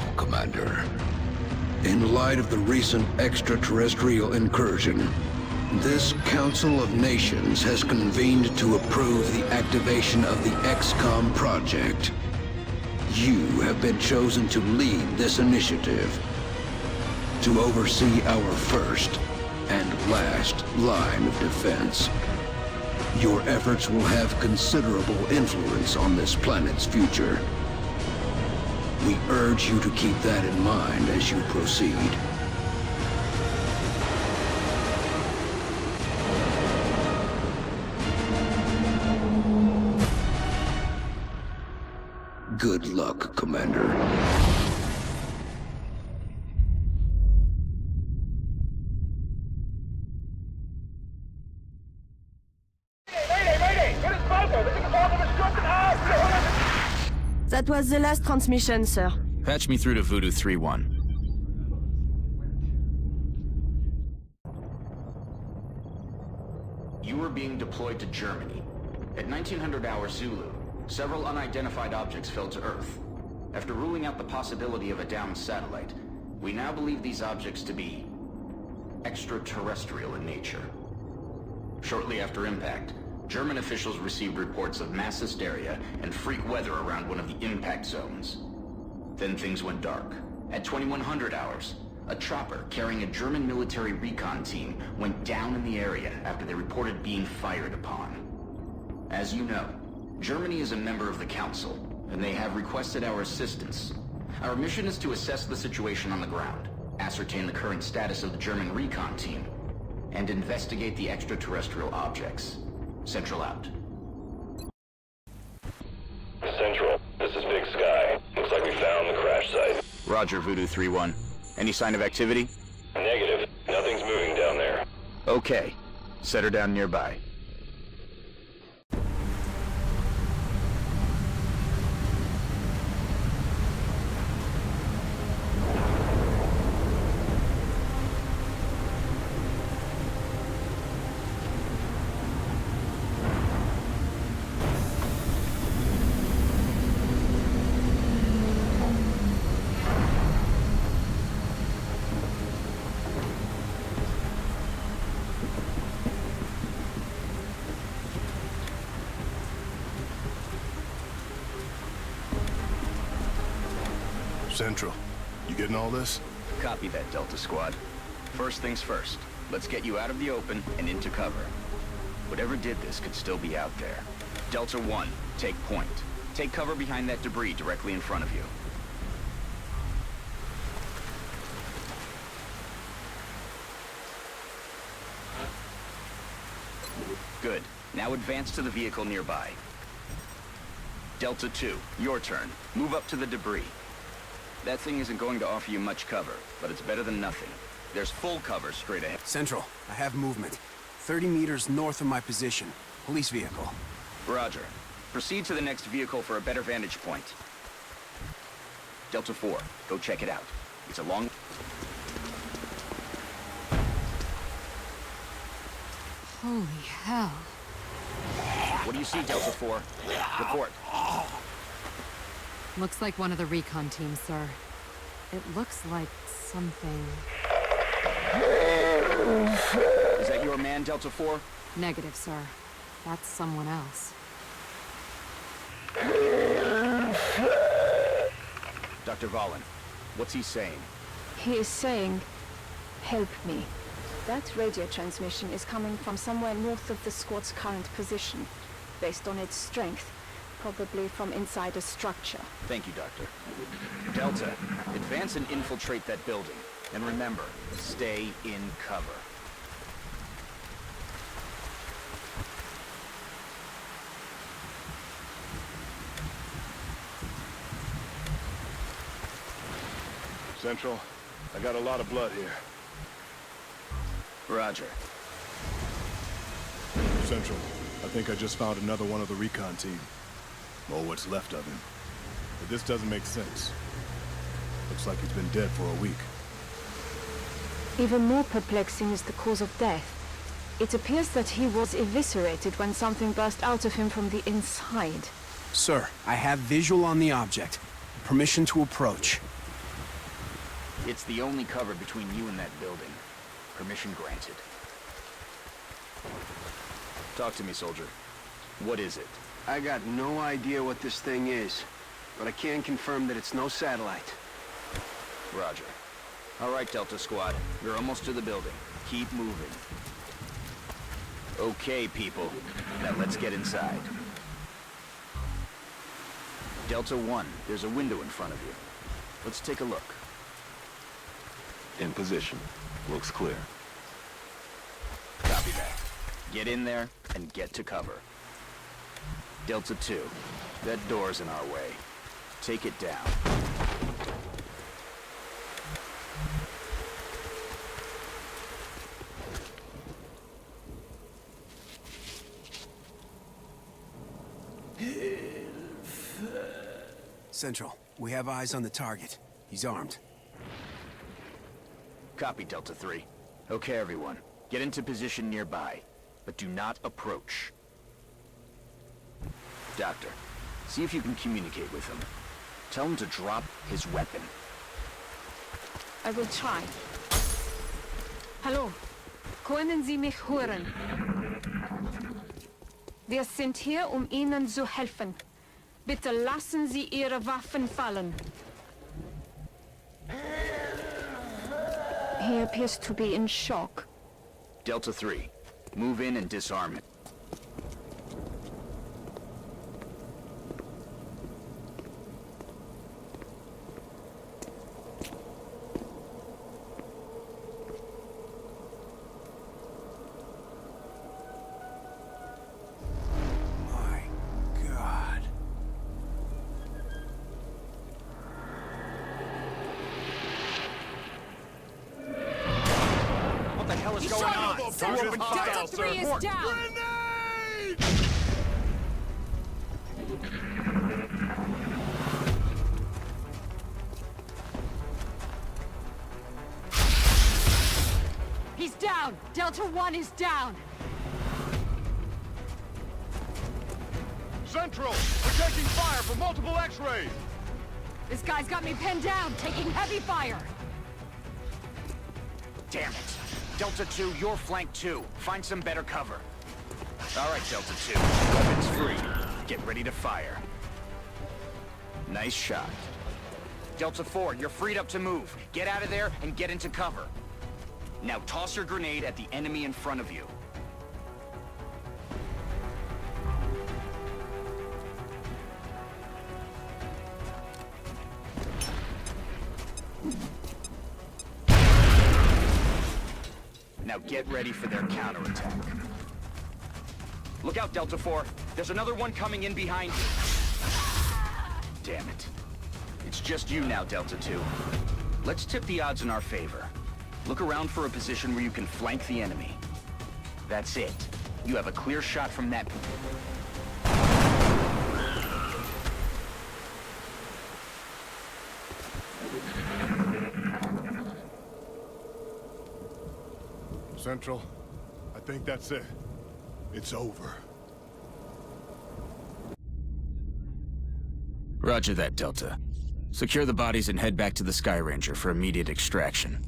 Well, Commander, in light of the recent extraterrestrial incursion, this Council of Nations has convened to approve the activation of the XCOM project. You have been chosen to lead this initiative, to oversee our first and last line of defense. Your efforts will have considerable influence on this planet's future. We urge you to keep that in mind as you proceed. Good luck, Commander. That was the last transmission, sir. Patch me through to Voodoo 3-1. You were being deployed to Germany. At 1900 hours Zulu, several unidentified objects fell to Earth. After ruling out the possibility of a downed satellite, we now believe these objects to be extraterrestrial in nature. Shortly after impact, German officials received reports of mass hysteria and freak weather around one of the impact zones. Then things went dark. At 2100 hours, a chopper carrying a German military recon team went down in the area after they reported being fired upon. As you know, Germany is a member of the Council, and they have requested our assistance. Our mission is to assess the situation on the ground, ascertain the current status of the German recon team, and investigate the extraterrestrial objects. Central out. Central, this is Big Sky. Looks like we found the crash site. Roger, Voodoo 3-1. Any sign of activity? Negative. Nothing's moving down there. Okay. Set her down nearby. Central, you getting all this? Copy that, Delta Squad. First things first. Let's get you out of the open and into cover. Whatever did this could still be out there. Delta 1, take point. Take cover behind that debris directly in front of you. Good. Now advance to the vehicle nearby. Delta 2, your turn. Move up to the debris. That thing isn't going to offer you much cover, but it's better than nothing. There's full cover straight ahead. Central, I have movement. 30 meters north of my position. Police vehicle. Roger. Proceed to the next vehicle for a better vantage point. Delta 4, go check it out. It's a long... Holy hell. What do you see, Delta 4? Report. Looks like one of the recon teams, sir. It looks like something... Is that your man, Delta 4? Negative, sir. That's someone else. Dr. Valen, what's he saying? He is saying, help me. That radio transmission is coming from somewhere north of the squad's current position. Based on its strength, probably from inside a structure. Thank you, Doctor. Delta, advance and infiltrate that building. And remember, stay in cover. Central, I got a lot of blood here. Roger. Central, I think I just found another one of the recon team. Or what's left of him. But this doesn't make sense. Looks like he's been dead for a week. Even more perplexing is the cause of death. It appears that he was eviscerated when something burst out of him from the inside. Sir, I have visual on the object. Permission to approach. It's the only cover between you and that building. Permission granted. Talk to me, soldier. What is it? I got no idea what this thing is, but I can confirm that it's no satellite. Roger. All right, Delta Squad. We're almost to the building. Keep moving. Okay, people. Now let's get inside. Delta 1, there's a window in front of you. Let's take a look. In position. Looks clear. Copy that. Get in there and get to cover. Delta 2, that door's in our way. Take it down. Central, we have eyes on the target. He's armed. Copy, Delta 3. Okay, everyone. Get into position nearby, but do not approach. Doctor, see if you can communicate with him. Tell him to drop his weapon. I will try. Hallo, können Sie mich hören? Wir sind hier, Ihnen zu helfen. Bitte lassen Sie Ihre Waffen fallen. He appears to be in shock. Delta 3, move in and disarm it. My God. What the hell is going on? Delta 3 is down! He's down! Delta 1 is down! Central, we're taking fire from multiple X-rays. This guy's got me pinned down, taking heavy fire! Damn it. Delta 2, you're flank 2. Find some better cover. All right, Delta 2. Weapons free. Get ready to fire. Nice shot. Delta 4, you're freed up to move. Get out of there and get into cover. Now toss your grenade at the enemy in front of you. Now get ready for their counterattack. Look out, Delta 4. There's another one coming in behind you. Damn it. It's just you now, Delta 2. Let's tip the odds in our favor. Look around for a position where you can flank the enemy. That's it. You have a clear shot from that. Central, I think that's it. It's over. Roger that, Delta. Secure the bodies and head back to the Sky Ranger for immediate extraction.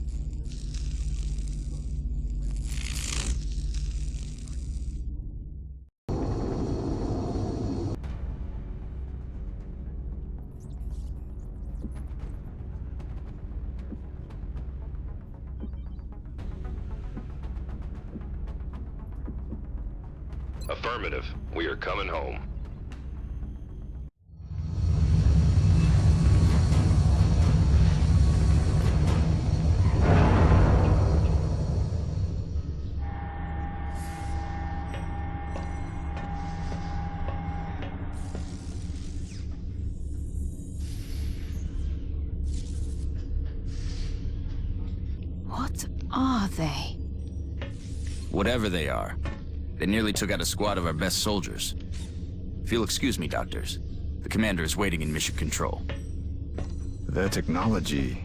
Affirmative. We are coming home. What are they? Whatever they are, they nearly took out a squad of our best soldiers. If you'll excuse me, doctors, the commander is waiting in mission control. Their technology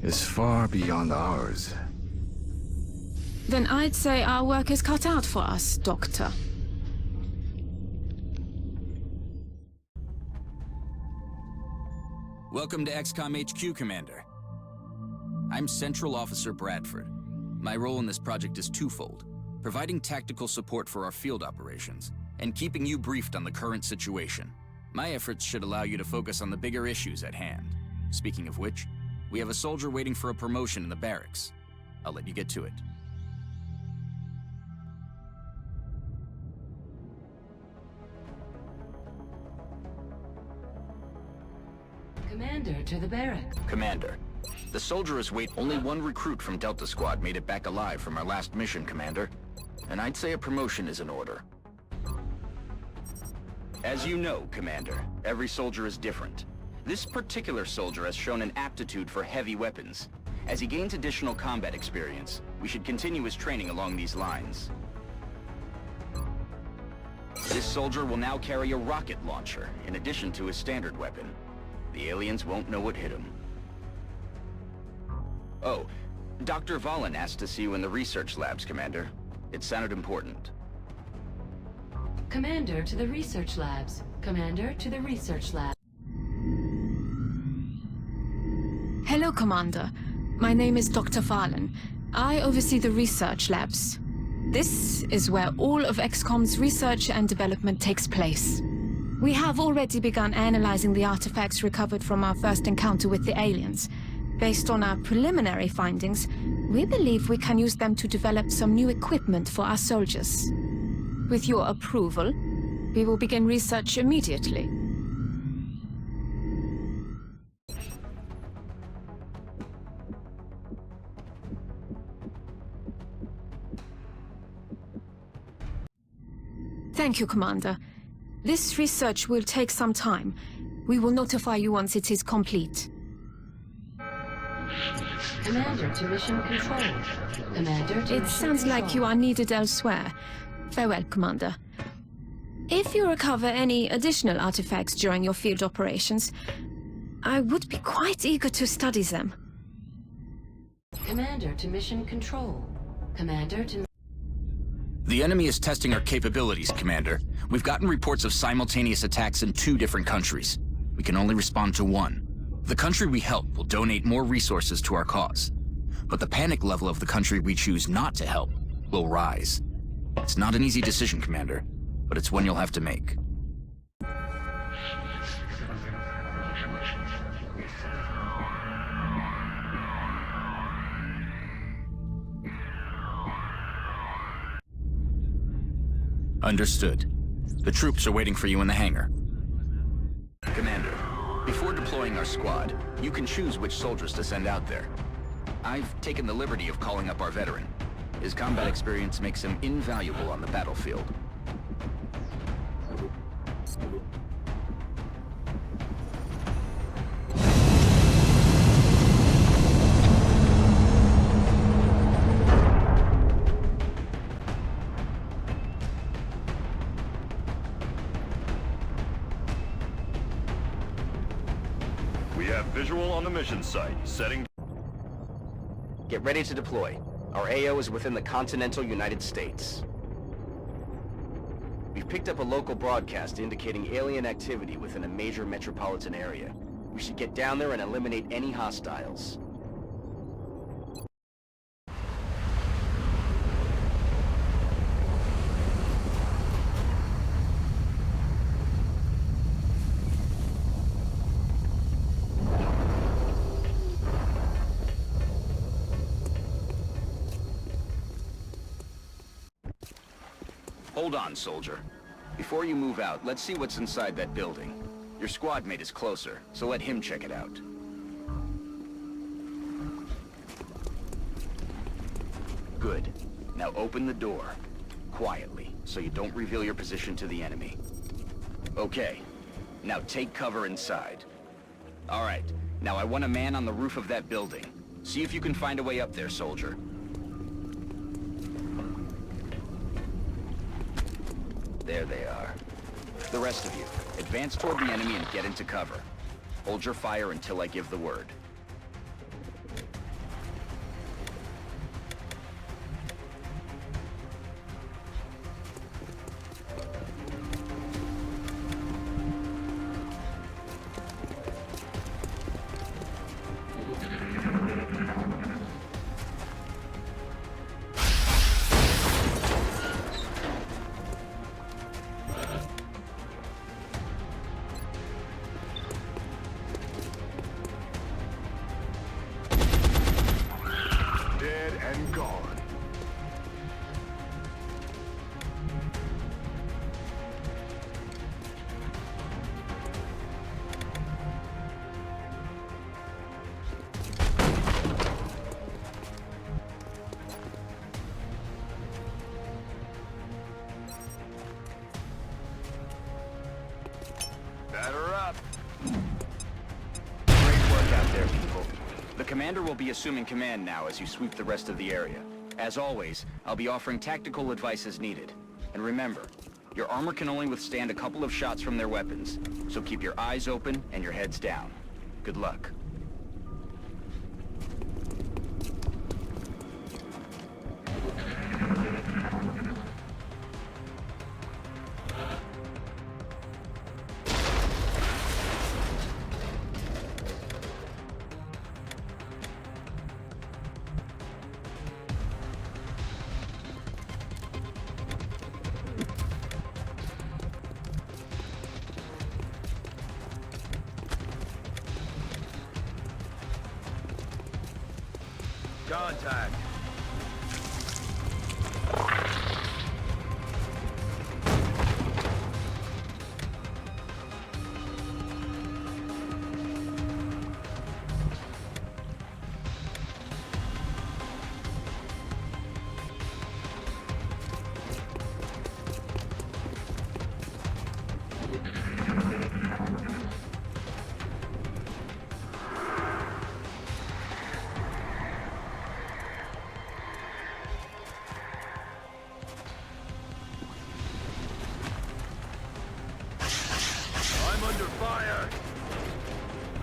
is far beyond ours. Then I'd say our work is cut out for us, Doctor. Welcome to XCOM HQ, Commander. I'm Central Officer Bradford. My role in this project is twofold: providing tactical support for our field operations, and keeping you briefed on the current situation. My efforts should allow you to focus on the bigger issues at hand. Speaking of which, we have a soldier waiting for a promotion in the barracks. I'll let you get to it. Commander to the barracks. Commander, the soldier is only one recruit from Delta Squad made it back alive from our last mission, Commander. And I'd say a promotion is in order. As you know, Commander, every soldier is different. This particular soldier has shown an aptitude for heavy weapons. As he gains additional combat experience, we should continue his training along these lines. This soldier will now carry a rocket launcher, in addition to his standard weapon. The aliens won't know what hit him. Oh, Dr. Vahlen asked to see you in the research labs, Commander. It sounded important. Commander to the research labs. Commander to the research lab. Hello, Commander. My name is Dr. Vahlen. I oversee the research labs. This is where all of XCOM's research and development takes place. We have already begun analyzing the artifacts recovered from our first encounter with the aliens. Based on our preliminary findings, we believe we can use them to develop some new equipment for our soldiers. With your approval, we will begin research immediately. Thank you, Commander. This research will take some time. We will notify you once it is complete. Commander to mission control. Commander to It sounds like you are needed elsewhere. Farewell, Commander. If you recover any additional artifacts during your field operations, I would be quite eager to study them. Commander to mission control. Commander to... The enemy is testing our capabilities, Commander. We've gotten reports of simultaneous attacks in 2 different countries. We can only respond to one. The country we help will donate more resources to our cause. But the panic level of the country we choose not to help will rise. It's not an easy decision, Commander, but it's one you'll have to make. Understood. The troops are waiting for you in the hangar. Commander, before deploying our squad, you can choose which soldiers to send out there. I've taken the liberty of calling up our veteran. His combat experience makes him invaluable on the battlefield. We have visual on the mission site. Setting... Get ready to deploy. Our AO is within the continental United States. We've picked up a local broadcast indicating alien activity within a major metropolitan area. We should get down there and eliminate any hostiles. Hold on, soldier. Before you move out, let's see what's inside that building. Your squad mate is closer, so let him check it out. Good. Now open the door. Quietly, so you don't reveal your position to the enemy. Okay. Now take cover inside. All right. Now I want a man on the roof of that building. See if you can find a way up there, soldier. There they are. The rest of you, advance toward the enemy and get into cover. Hold your fire until I give the word. The commander will be assuming command now as you sweep the rest of the area. As always, I'll be offering tactical advice as needed. And remember, your armor can only withstand a couple of shots from their weapons, so keep your eyes open and your heads down. Good luck. Contact.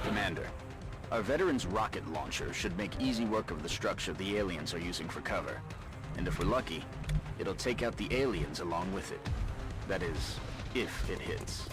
Commander, our veteran's rocket launcher should make easy work of the structure the aliens are using for cover. And if we're lucky, it'll take out the aliens along with it. That is, if it hits.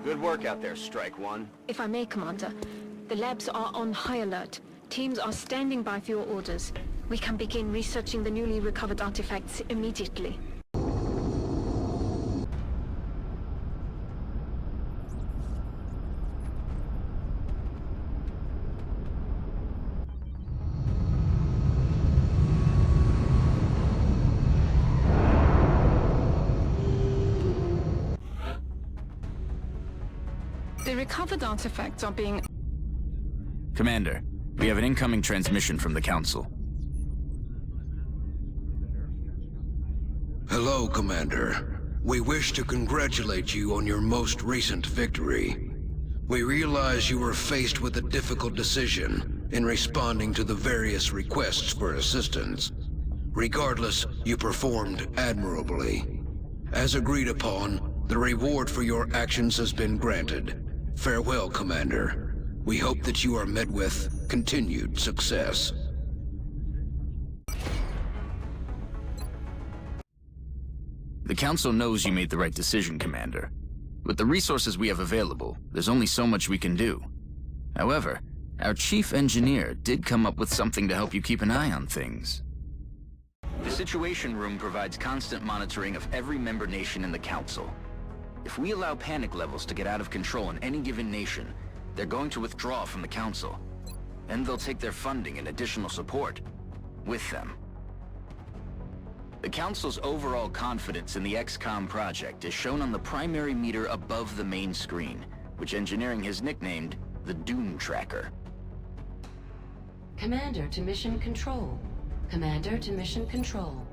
Good work out there, Strike One. If I may, Commander, the labs are on high alert. Teams are standing by for your orders. We can begin researching the newly recovered artifacts immediately. The recovered artifacts are being... Commander, we have an incoming transmission from the Council. Hello, Commander. We wish to congratulate you on your most recent victory. We realize you were faced with a difficult decision in responding to the various requests for assistance. Regardless, you performed admirably. As agreed upon, the reward for your actions has been granted. Farewell, Commander. We hope that you are met with continued success. The Council knows you made the right decision, Commander. With the resources we have available, there's only so much we can do. However, our chief engineer did come up with something to help you keep an eye on things. The Situation Room provides constant monitoring of every member nation in the Council. If we allow panic levels to get out of control in any given nation, they're going to withdraw from the Council. And they'll take their funding and additional support with them. The Council's overall confidence in the XCOM project is shown on the primary meter above the main screen, which engineering has nicknamed the Doom Tracker. Commander to Mission Control. Commander to Mission Control.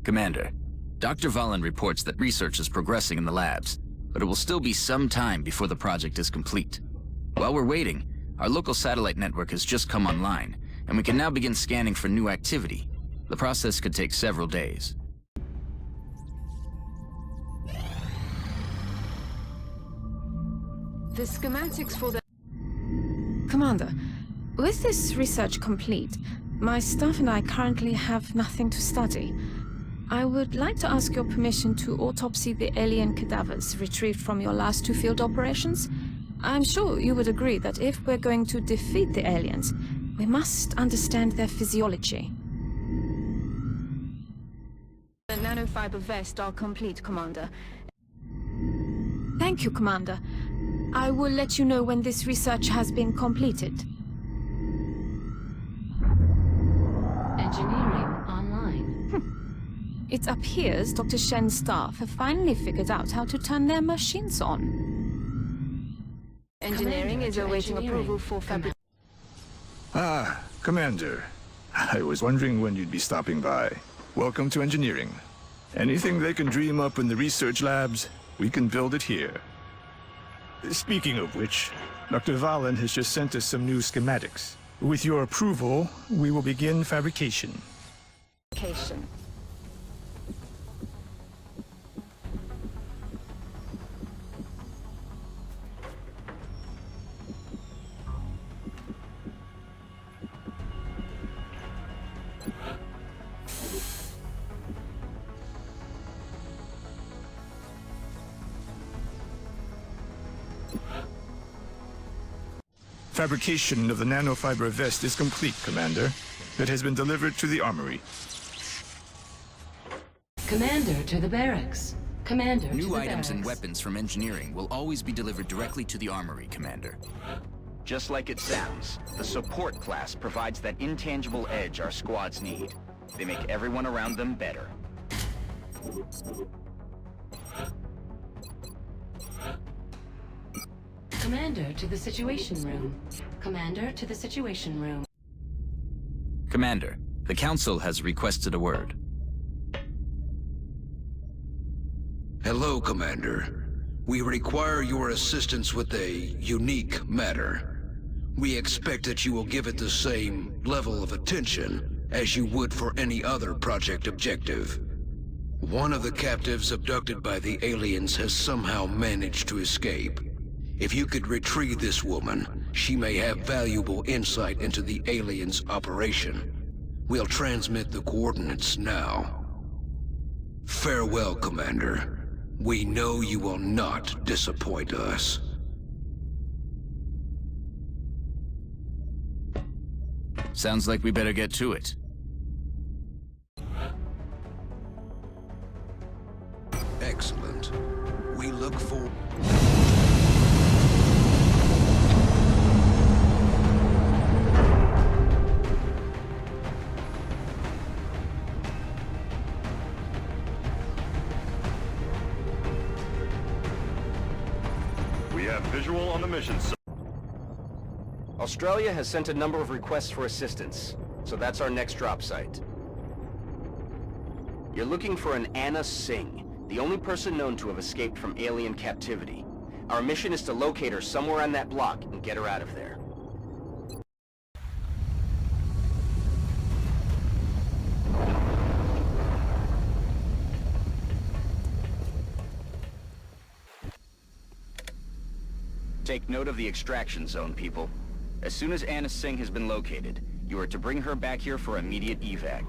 Commander, Dr. Vahlen reports that research is progressing in the labs. but it will still be some time before the project is complete. While we're waiting, our local satellite network has just come online, and we can now begin scanning for new activity. The process could take several days. The schematics for the... Commander, with this research complete, my staff and I currently have nothing to study. I would like to ask your permission to autopsy the alien cadavers retrieved from your last two field operations. I'm sure you would agree that if we're going to defeat the aliens, we must understand their physiology. The nanofiber vests are complete, Commander. Thank you, Commander. I will let you know when this research has been completed. Engineering online. It appears Dr. Shen's staff have finally figured out how to turn their machines on. Engineering is awaiting approval for fabrication. Ah, Commander. I was wondering when you'd be stopping by. Welcome to engineering. Anything they can dream up in the research labs, we can build it here. Speaking of which, Dr. Valen has just sent us some new schematics. With your approval, we will begin fabrication. Fabrication of the nanofiber vest is complete, Commander. It has been delivered to the armory. Commander to the barracks. Commander to the New items barracks. and weapons from engineering will always be delivered directly to the armory, Commander. Just like it sounds, the support class provides that intangible edge our squads need. They make everyone around them better. Commander to the Situation Room. Commander to the Situation Room. Commander, the Council has requested a word. Hello, Commander. We require your assistance with a unique matter. We expect that you will give it the same level of attention as you would for any other project objective. One of the captives abducted by the aliens has somehow managed to escape. If you could retrieve this woman, she may have valuable insight into the aliens' operation. We'll transmit the coordinates now. Farewell, Commander. We know you will not disappoint us. Sounds like we better get to it. Excellent. We look for... We have visual on the mission site. Australia has sent a number of requests for assistance, so that's our next drop site. You're looking for an Anna Singh, the only person known to have escaped from alien captivity. Our mission is to locate her somewhere on that block and get her out of there. Take note of the extraction zone, people. As soon as Anna Singh has been located, you are to bring her back here for immediate evac.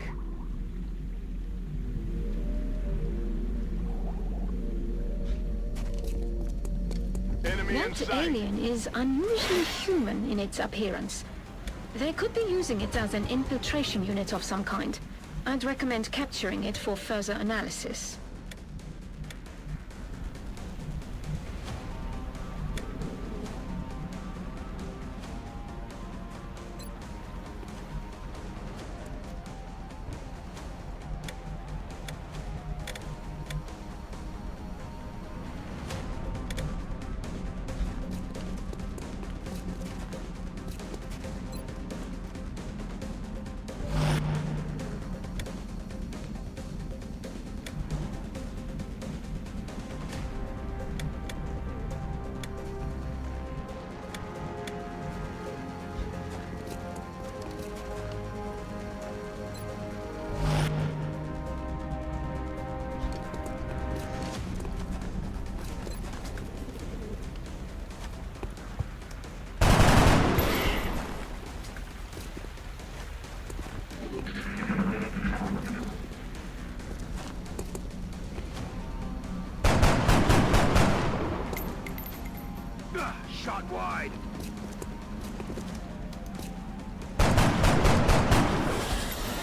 That alien is unusually human in its appearance. They could be using it as an infiltration unit of some kind. I'd recommend capturing it for further analysis. shot wide.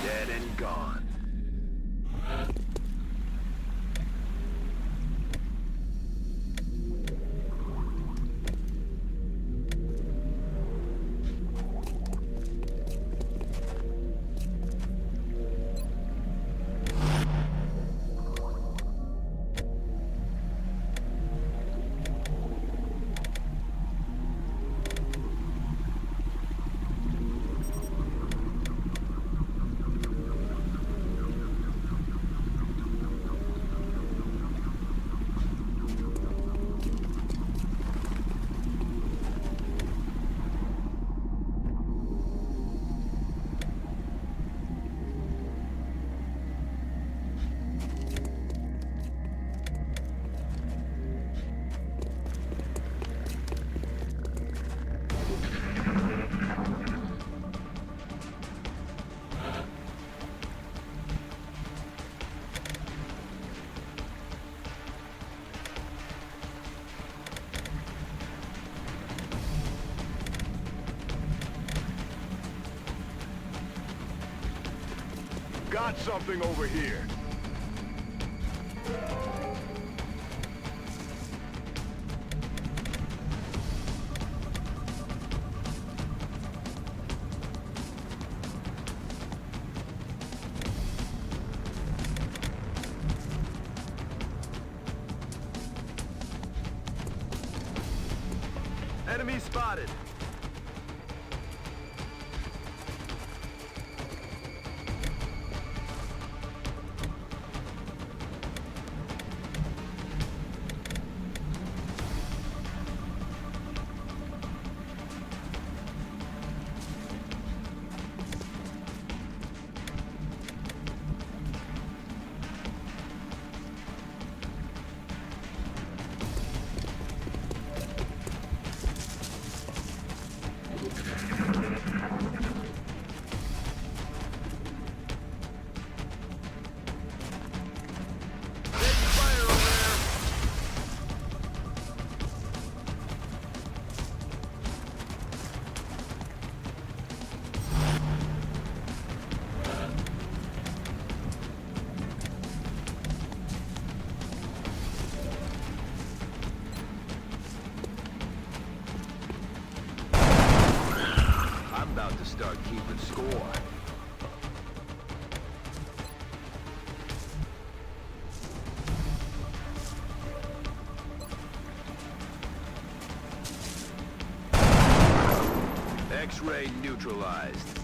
Dead and gone. Got something over here. Enemy spotted. About to start keeping score. X-ray neutralized.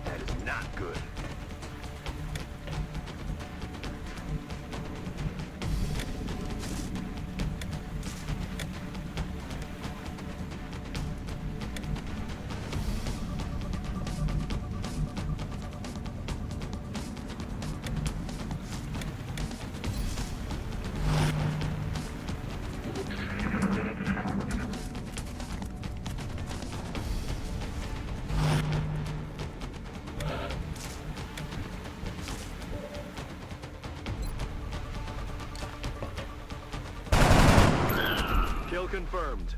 That is not good. Kill confirmed.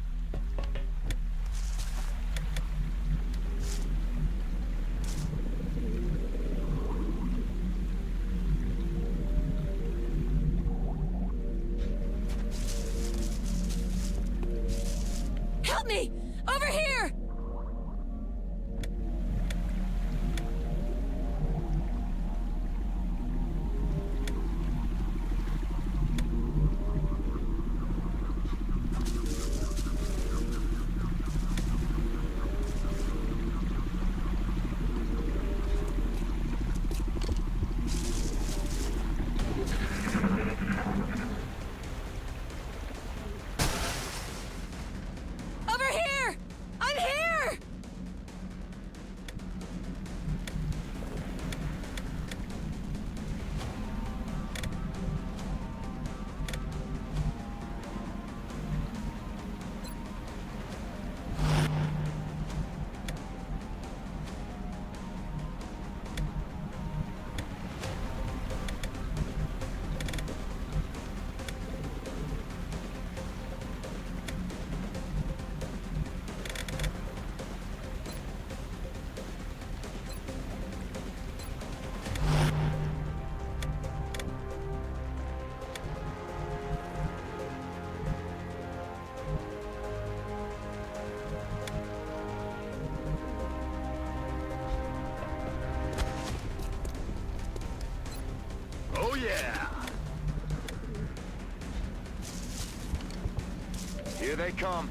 Help me! Over here! Over here! yeah! Here they come.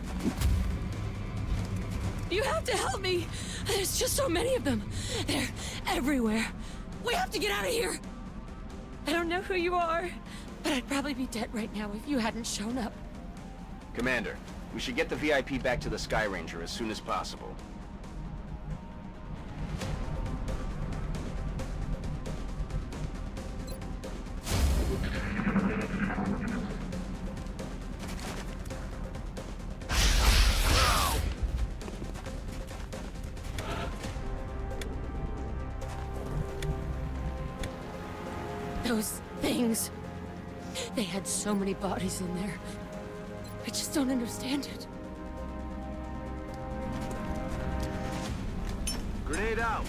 You have to help me! There's just so many of them. They're everywhere. We have to get out of here! I don't know who you are, but I'd probably be dead right now if you hadn't shown up. Commander, we should get the VIP back to the Sky Ranger as soon as possible. Those things. They had so many bodies in there. I just don't understand it. Grenade out!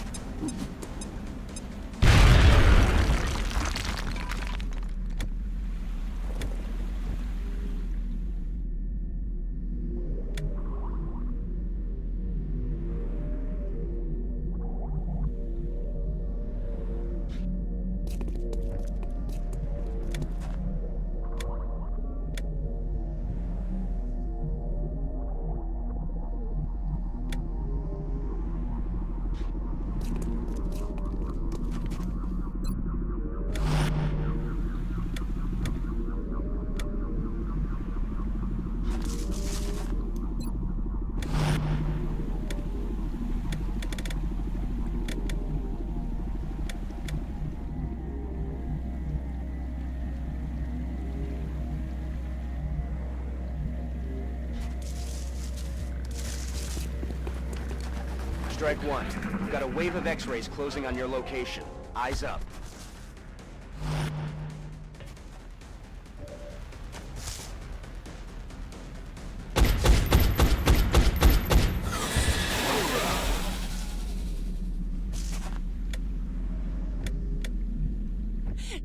Strike one. We've got a wave of X-rays closing on your location. Eyes up.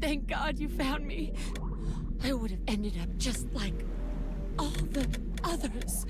Thank God you found me. I would have ended up just like all the others.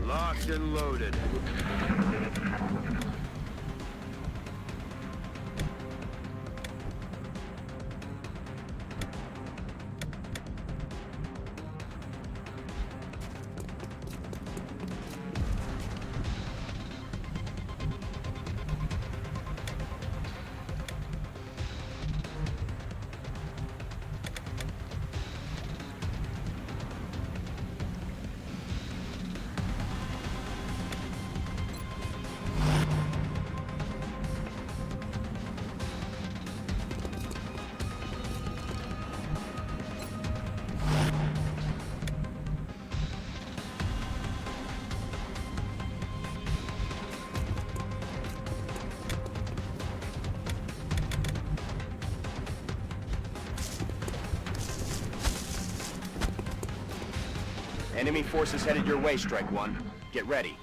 Locked and loaded. Enemy forces headed your way, Strike One. Get ready.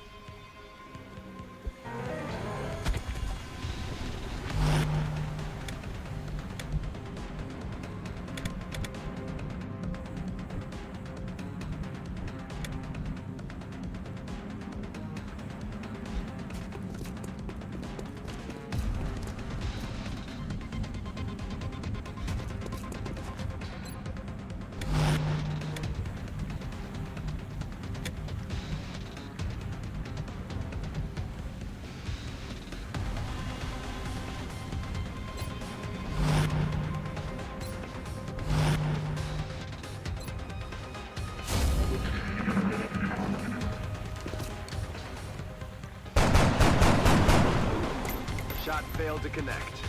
Shot failed to connect.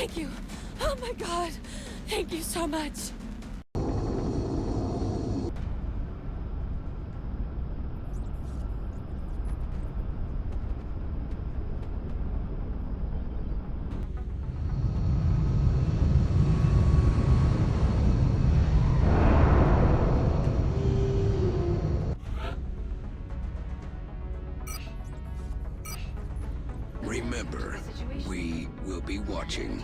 Thank you. Oh my God. Thank you so much. Remember, we will be watching.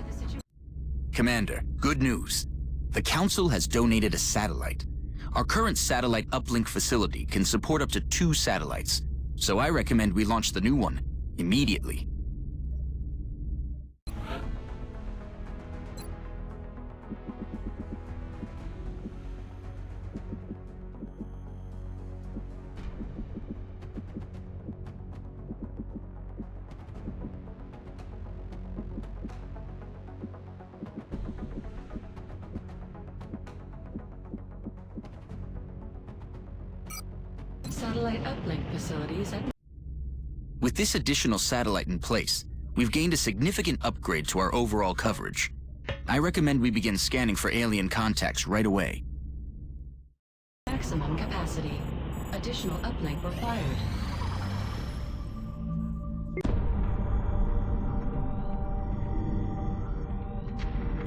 Commander, good news. The Council has donated a satellite. Our current satellite uplink facility can support up to 2 satellites, so I recommend we launch the new one immediately. Satellite uplink facilities at... With this additional satellite in place, we've gained a significant upgrade to our overall coverage. I recommend we begin scanning for alien contacts right away. Maximum capacity. Additional uplink required.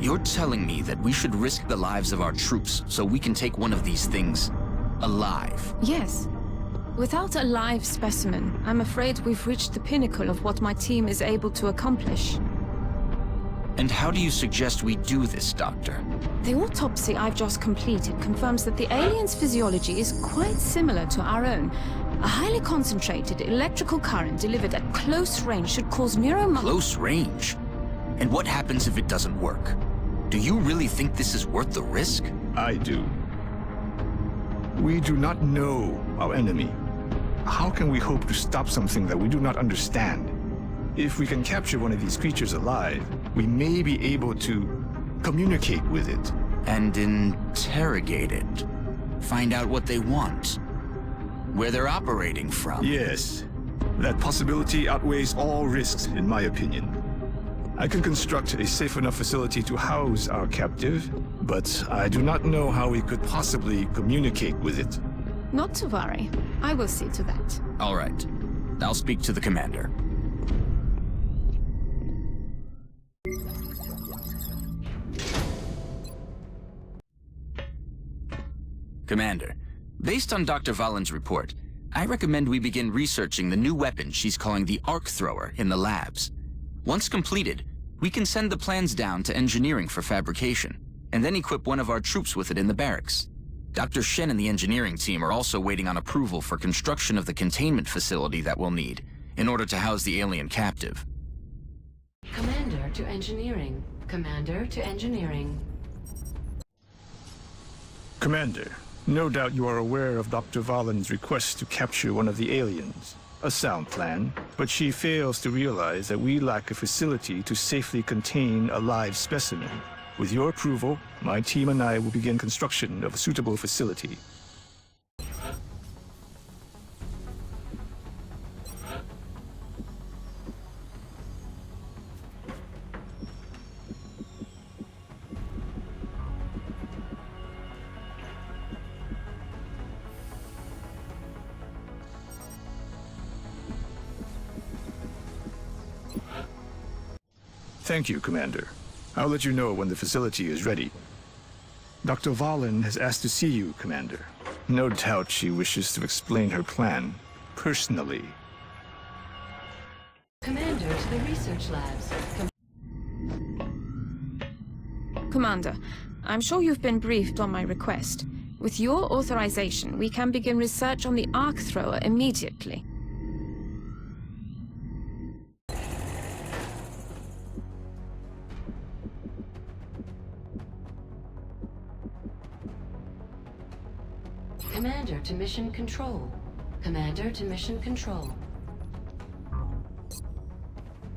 You're telling me that we should risk the lives of our troops so we can take one of these things alive? Yes. Without a live specimen, I'm afraid we've reached the pinnacle of what my team is able to accomplish. And how do you suggest we do this, Doctor? The autopsy I've just completed confirms that the alien's physiology is quite similar to our own. A highly concentrated electrical current delivered at close range should cause Close range? And what happens if it doesn't work? Do you really think this is worth the risk? I do. We do not know our enemy. How can we hope to stop something that we do not understand? If we can capture one of these creatures alive, we may be able to communicate with it. And interrogate it. Find out what they want. Where they're operating from. Yes. That possibility outweighs all risks, in my opinion. I can construct a safe enough facility to house our captive, but I do not know how we could possibly communicate with it. Not to worry. I will see to that. All right. I'll speak to the commander. Commander, based on Dr. Valen's report, I recommend we begin researching the new weapon she's calling the Arc Thrower in the labs. Once completed, we can send the plans down to engineering for fabrication, and then equip one of our troops with it in the barracks. Dr. Shen and the engineering team are also waiting on approval for construction of the containment facility that we'll need in order to house the alien captive. Commander to engineering. Commander to engineering. Commander, no doubt you are aware of Dr. Valen's request to capture one of the aliens. A sound plan, but she fails to realize that we lack a facility to safely contain a live specimen. With your approval, my team and I will begin construction of a suitable facility. Thank you, Commander. I'll let you know when the facility is ready. Dr. Valen has asked to see you, Commander. No doubt she wishes to explain her plan, personally. Commander to the research labs. Commander, I'm sure you've been briefed on my request. With your authorization, we can begin research on the Arc Thrower immediately. Commander to mission control. Commander to mission control.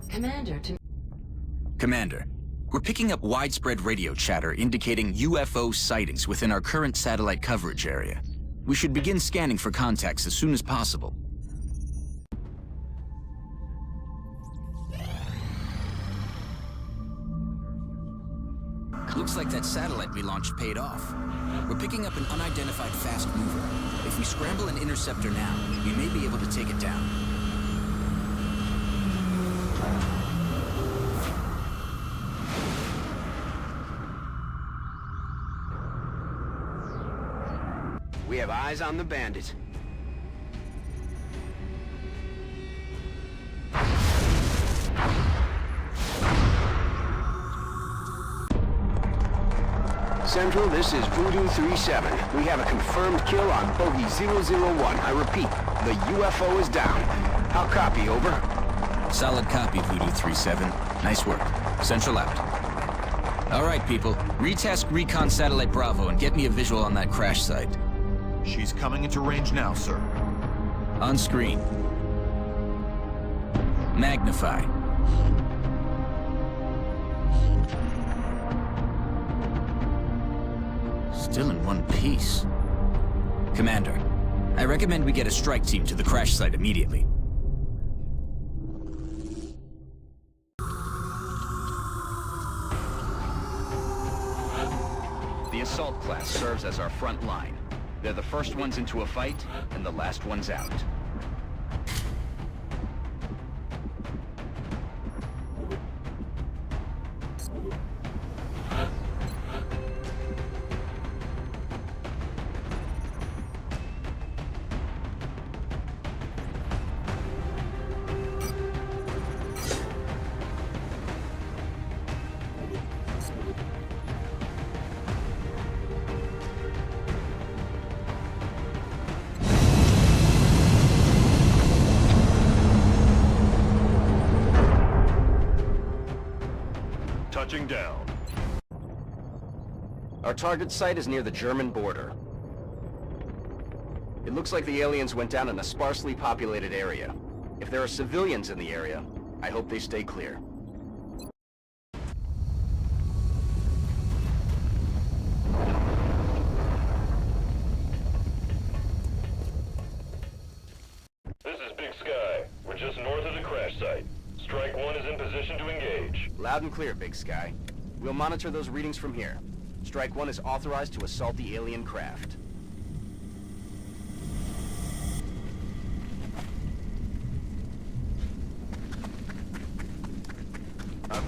Commander to... Commander, we're picking up widespread radio chatter indicating UFO sightings within our current satellite coverage area. We should begin scanning for contacts as soon as possible. Looks like that satellite we launched paid off. We're picking up an unidentified fast mover. If we scramble an interceptor now, we may be able to take it down. We have eyes on the bandit. Central, this is Voodoo 3-7. We have a confirmed kill on Bogey 001. I repeat, the UFO is down. I'll copy, over. Solid copy, Voodoo 3-7. Nice work. Central out. All right, people. Retask Recon Satellite Bravo and get me a visual on that crash site. She's coming into range now, sir. On screen. Magnify. Still in one piece. Commander, I recommend we get a strike team to the crash site immediately. The assault class serves as our front line. They're the first ones into a fight, and the last ones out. Touching down. Our target site is near the German border. It looks like the aliens went down in a sparsely populated area. If there are civilians in the area, I hope they stay clear. This is Big Sky. We're just north of the crash site. Strike 1 is in position to engage. Loud and clear, Big Sky. We'll monitor those readings from here. Strike 1 is authorized to assault the alien craft.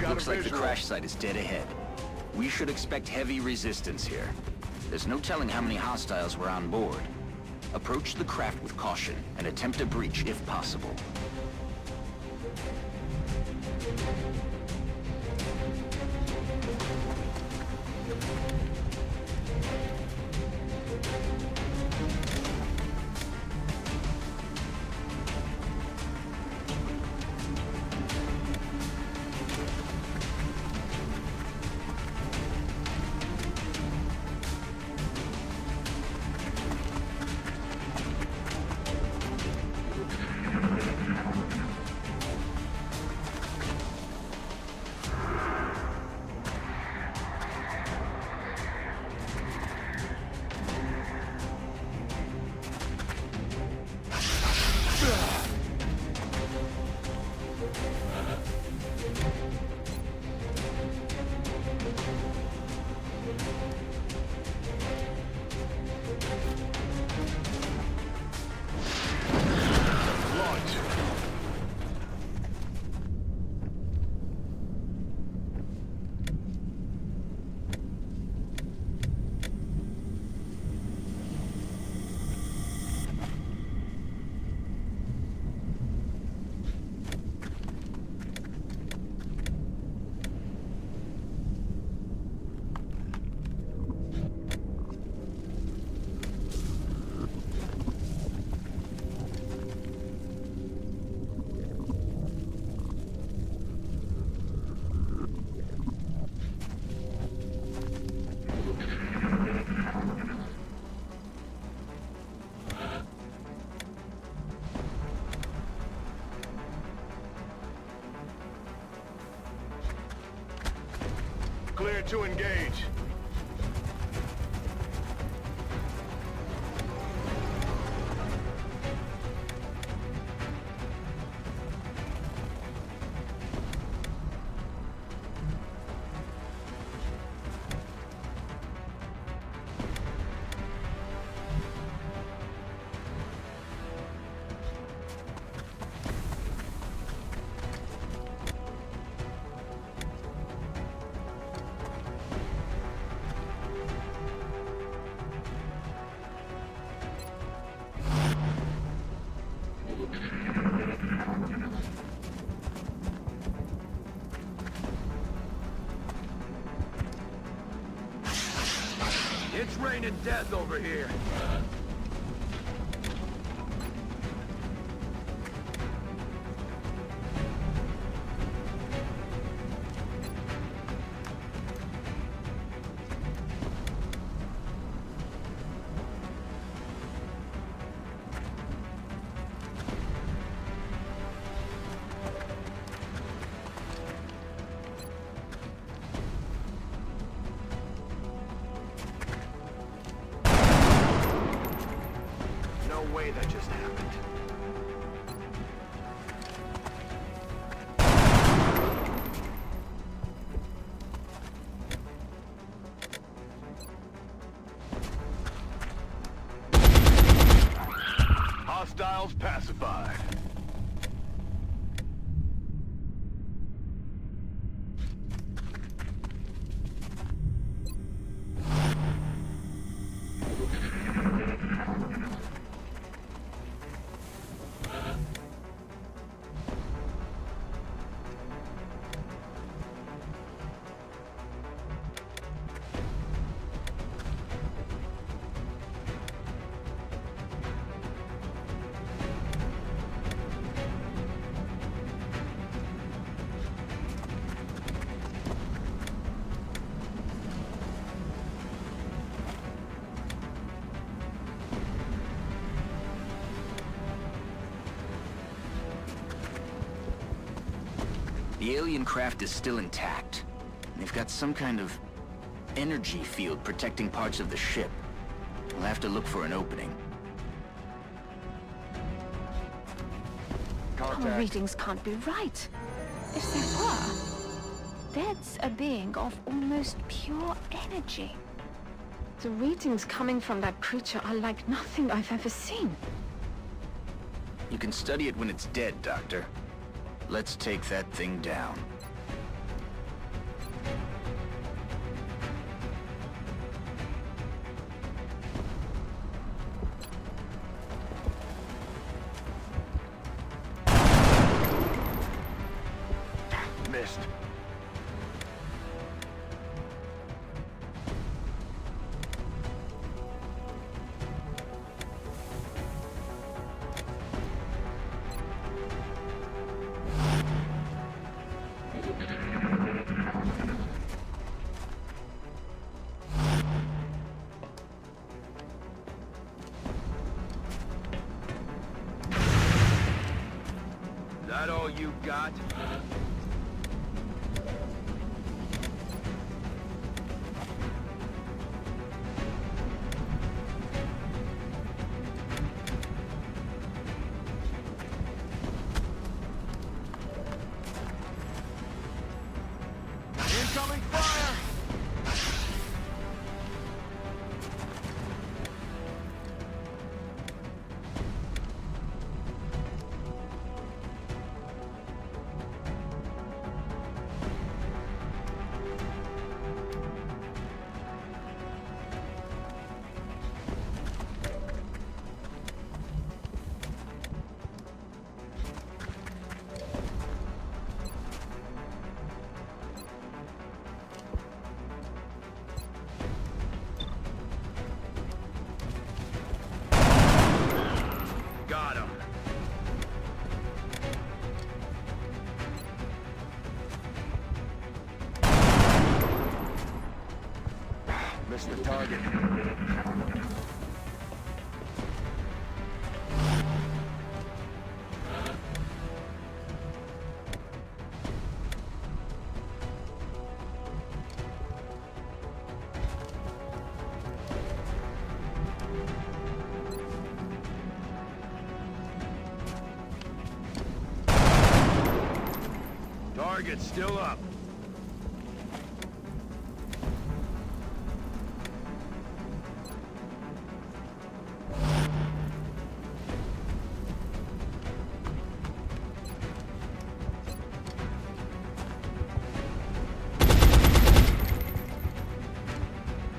Looks like the crash site is dead ahead. We should expect heavy resistance here. There's no telling how many hostiles were on board. Approach the craft with caution and attempt a breach if possible. Clear to engage. raining death over here. Way that just happened. Hostiles pacified. The alien craft is still intact. They've got some kind of energy field protecting parts of the ship. We'll have to look for an opening. Our readings can't be right. If they were, that's a being of almost pure energy. The readings coming from that creature are like nothing I've ever seen. You can study it when it's dead, Doctor. Let's take that thing down. Missed. That all you got? Incoming fire! Got him. Missed the target. Target's still up.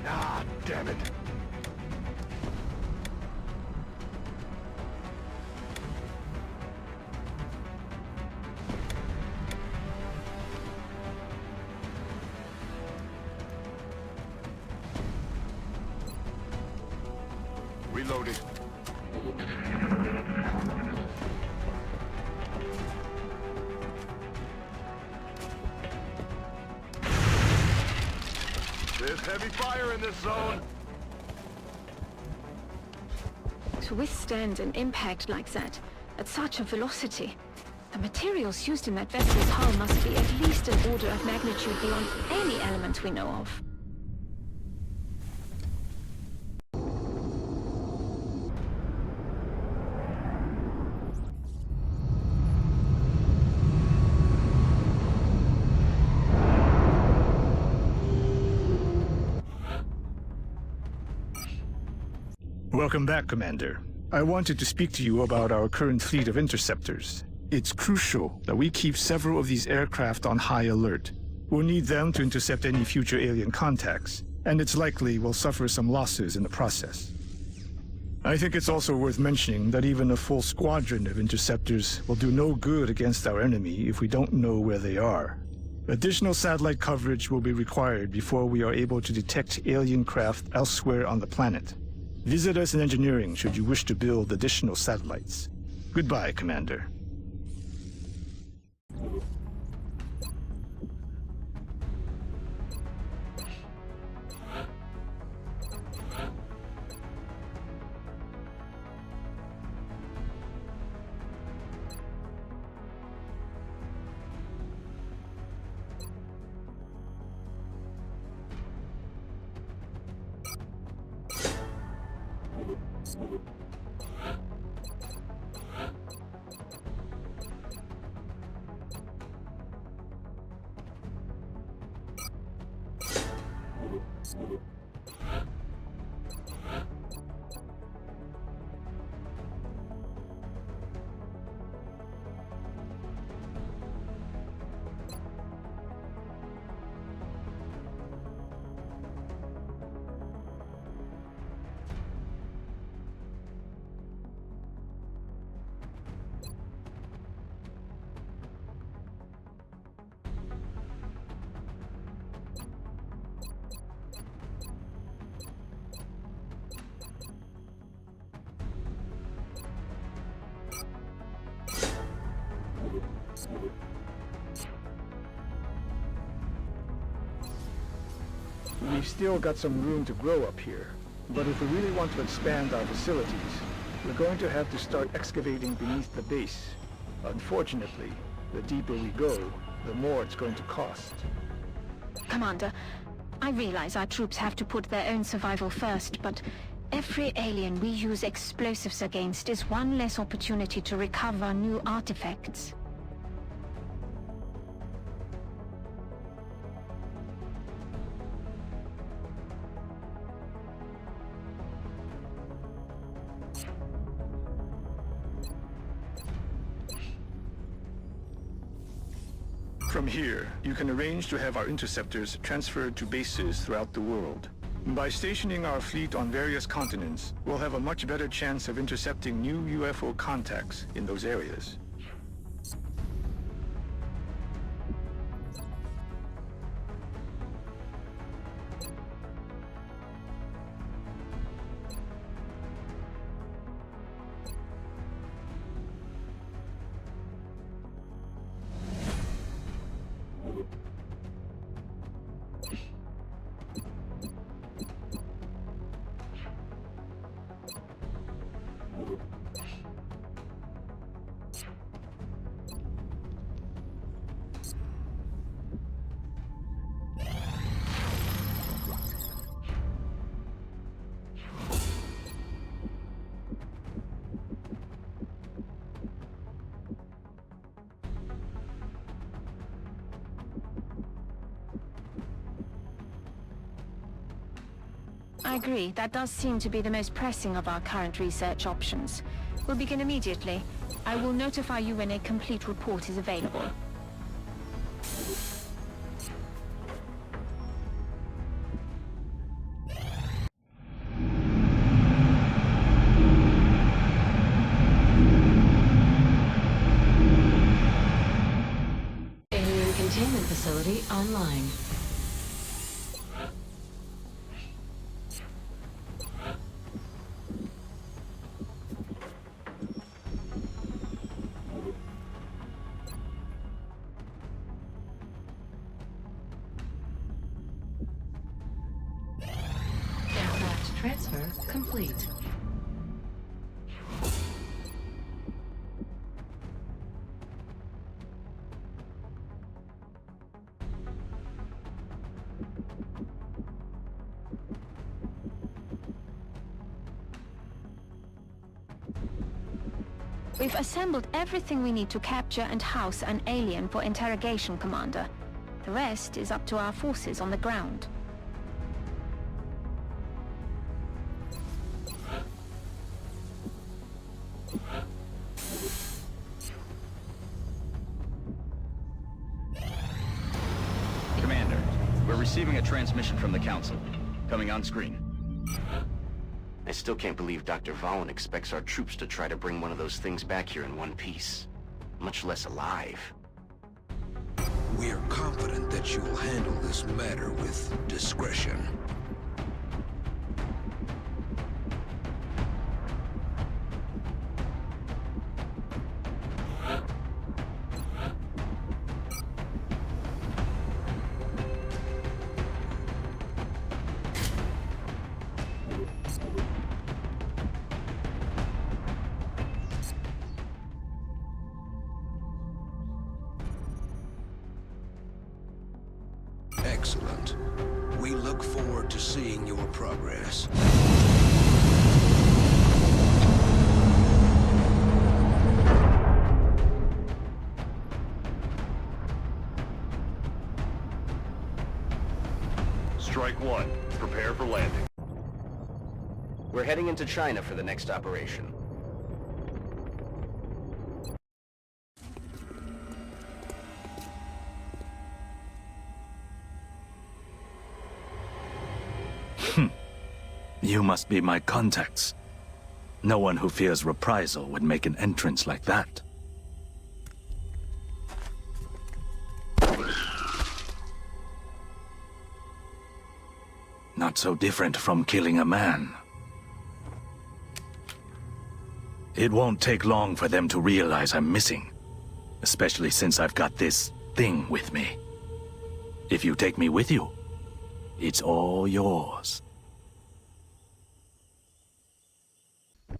Ah, damn it. reloaded. There's heavy fire in this zone. To withstand an impact like that, at such a velocity, the materials used in that vessel's hull must be at least an order of magnitude beyond any element we know of. Welcome back, Commander. I wanted to speak to you about our current fleet of interceptors. It's crucial that we keep several of these aircraft on high alert. We'll need them to intercept any future alien contacts, and it's likely we'll suffer some losses in the process. I think it's also worth mentioning that even a full squadron of interceptors will do no good against our enemy if we don't know where they are. Additional satellite coverage will be required before we are able to detect alien craft elsewhere on the planet. Visit us in engineering should you wish to build additional satellites. Goodbye, Commander. We've still got some room to grow up here, but if we really want to expand our facilities, we're going to have to start excavating beneath the base. Unfortunately, the deeper we go, the more it's going to cost. Commander, I realize our troops have to put their own survival first, but every alien we use explosives against is one less opportunity to recover new artifacts. From here, you can arrange to have our interceptors transferred to bases throughout the world. By stationing our fleet on various continents, we'll have a much better chance of intercepting new UFO contacts in those areas. I agree. That does seem to be the most pressing of our current research options. We'll begin immediately. I will notify you when a complete report is available. Alien containment facility online. We've assembled everything we need to capture and house an alien for interrogation, Commander. The rest is up to our forces on the ground. Commander, we're receiving a transmission from the Council. Coming on screen. I still can't believe Dr. Valen expects our troops to try to bring one of those things back here in one piece. Much less alive. We are confident that you will handle this matter with discretion. Excellent. We look forward to seeing your progress. Strike one. Prepare for landing. We're heading into China for the next operation. You must be my contacts. No one who fears reprisal would make an entrance like that. Not so different from killing a man. It won't take long for them to realize I'm missing, especially since I've got this thing with me. If you take me with you, it's all yours.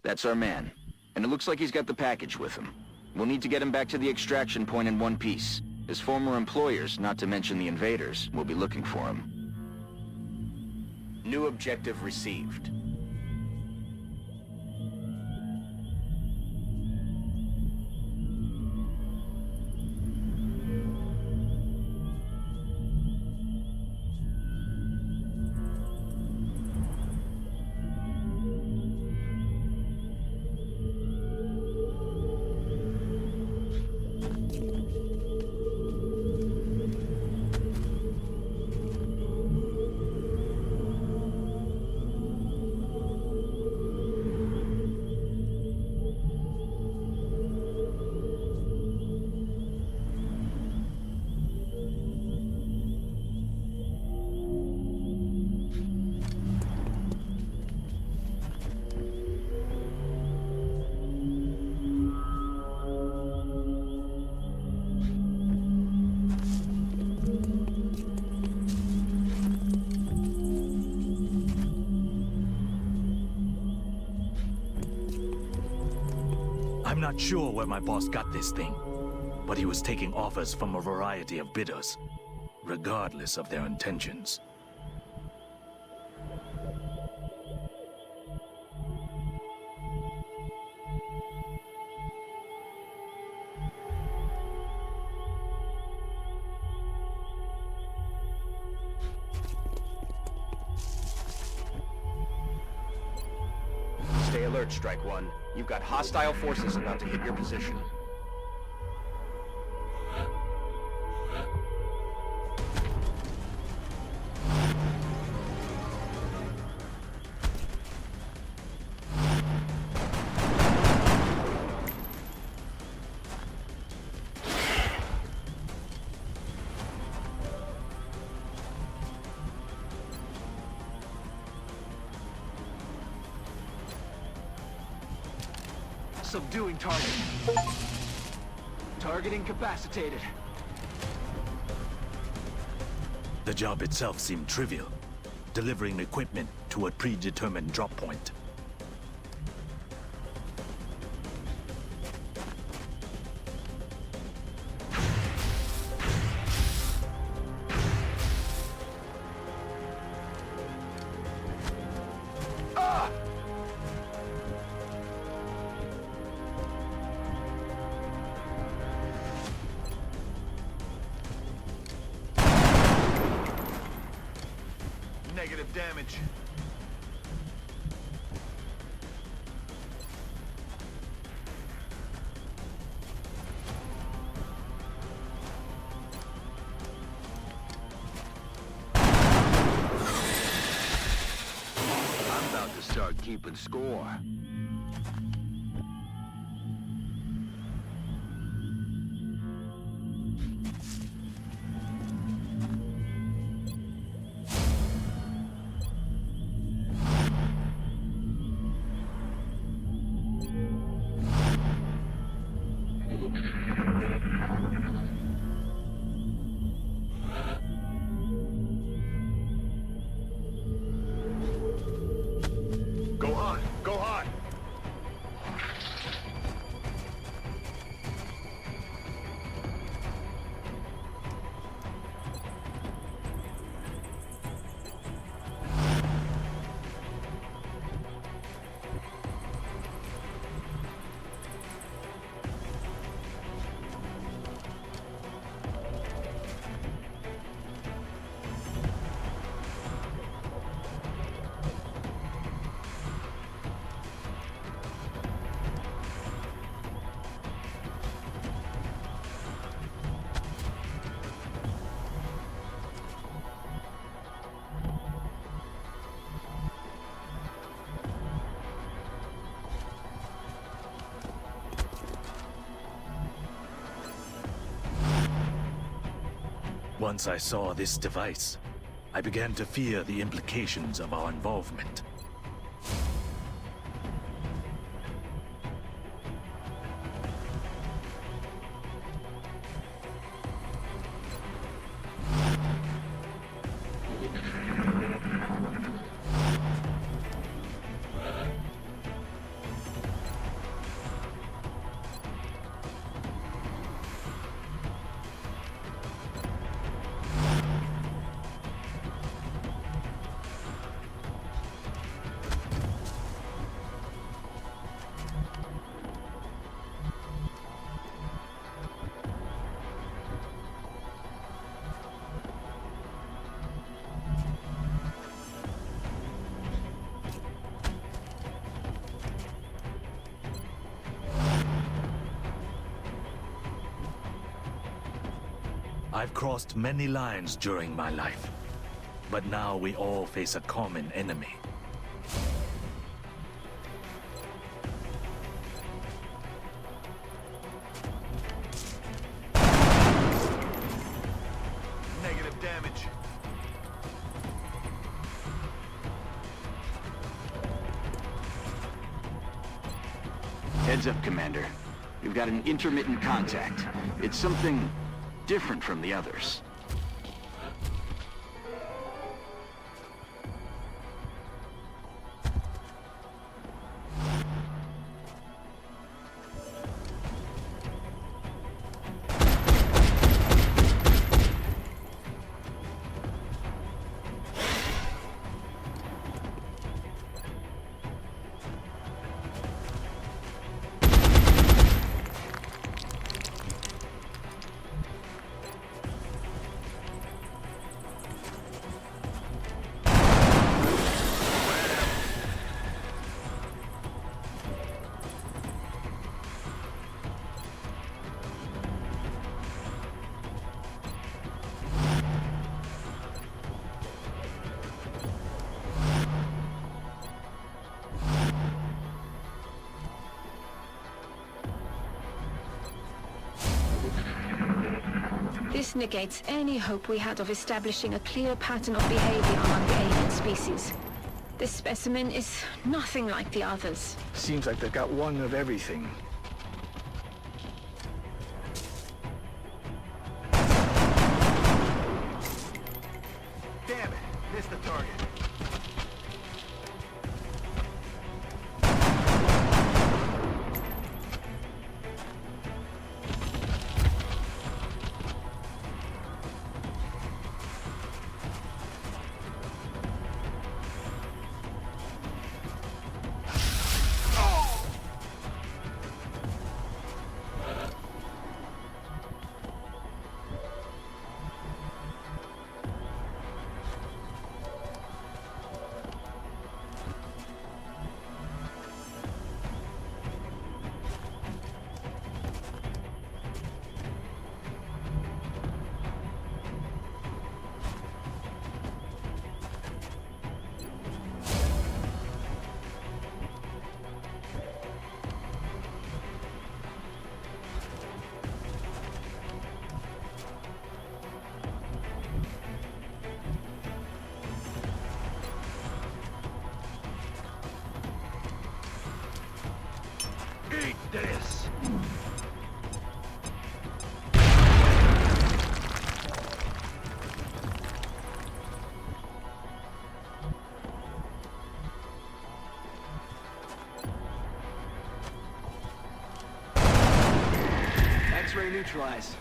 That's our man. And it looks like he's got the package with him. We'll need to get him back to the extraction point in one piece. His former employers, not to mention the invaders, will be looking for him. New objective received. I'm not sure where my boss got this thing, but he was taking offers from a variety of bidders, regardless of their intentions. Stay alert, Strike One. You've got hostile forces about to hit your position. Subduing target. Target incapacitated. The job itself seemed trivial, delivering equipment to a predetermined drop point. damage. I'm about to start keeping score. Go hot! Go hot! Once I saw this device, I began to fear the implications of our involvement. I've crossed many lines during my life, but now we all face a common enemy. Negative damage. Heads up, Commander. We've got an intermittent contact. It's something different from the others. This negates any hope we had of establishing a clear pattern of behavior among the alien species. This specimen is nothing like the others. Seems like they've got one of everything. Damn it! Missed the target. this. X-ray neutralized.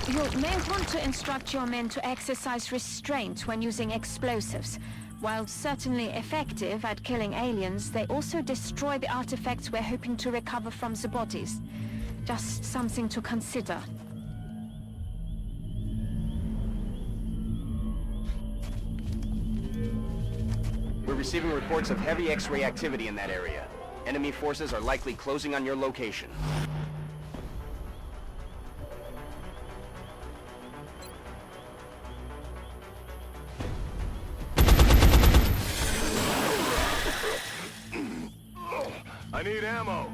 You may want to instruct your men to exercise restraint when using explosives. While certainly effective at killing aliens, they also destroy the artifacts we're hoping to recover from the bodies. Just something to consider. We're receiving reports of heavy X-ray activity in that area. Enemy forces are likely closing on your location. I need ammo.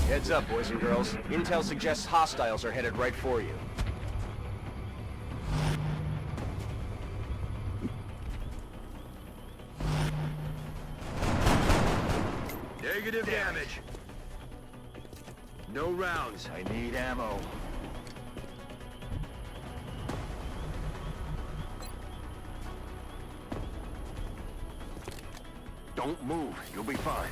Heads up, boys and girls. Intel suggests hostiles are headed right for you. Negative damage. No rounds. I need ammo. Don't move. You'll be fine.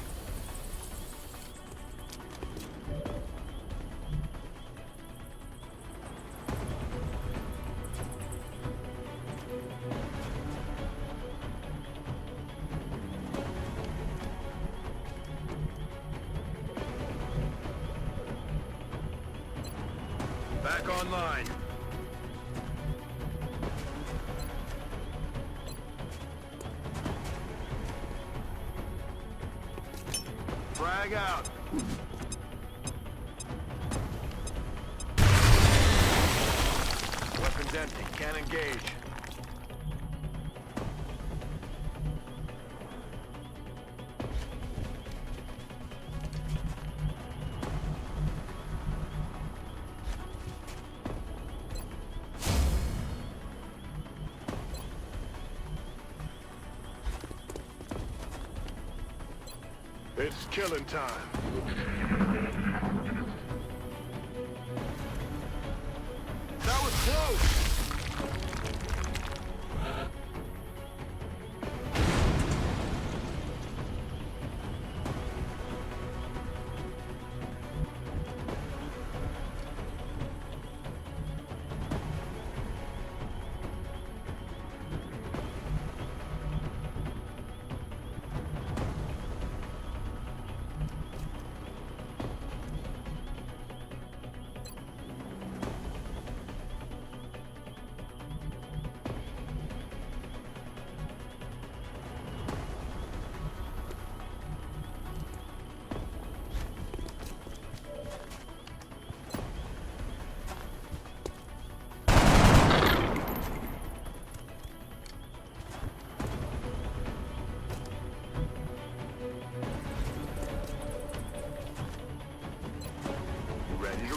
Back online. Frag out. Weapons empty. Can't engage. It's killing time. That was close!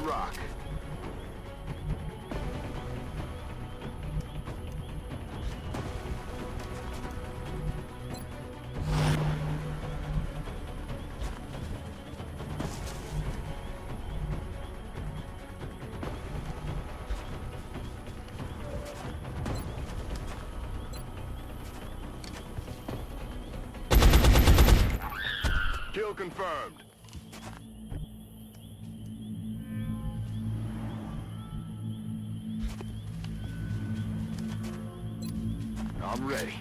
rock. Kill confirmed. I'm ready.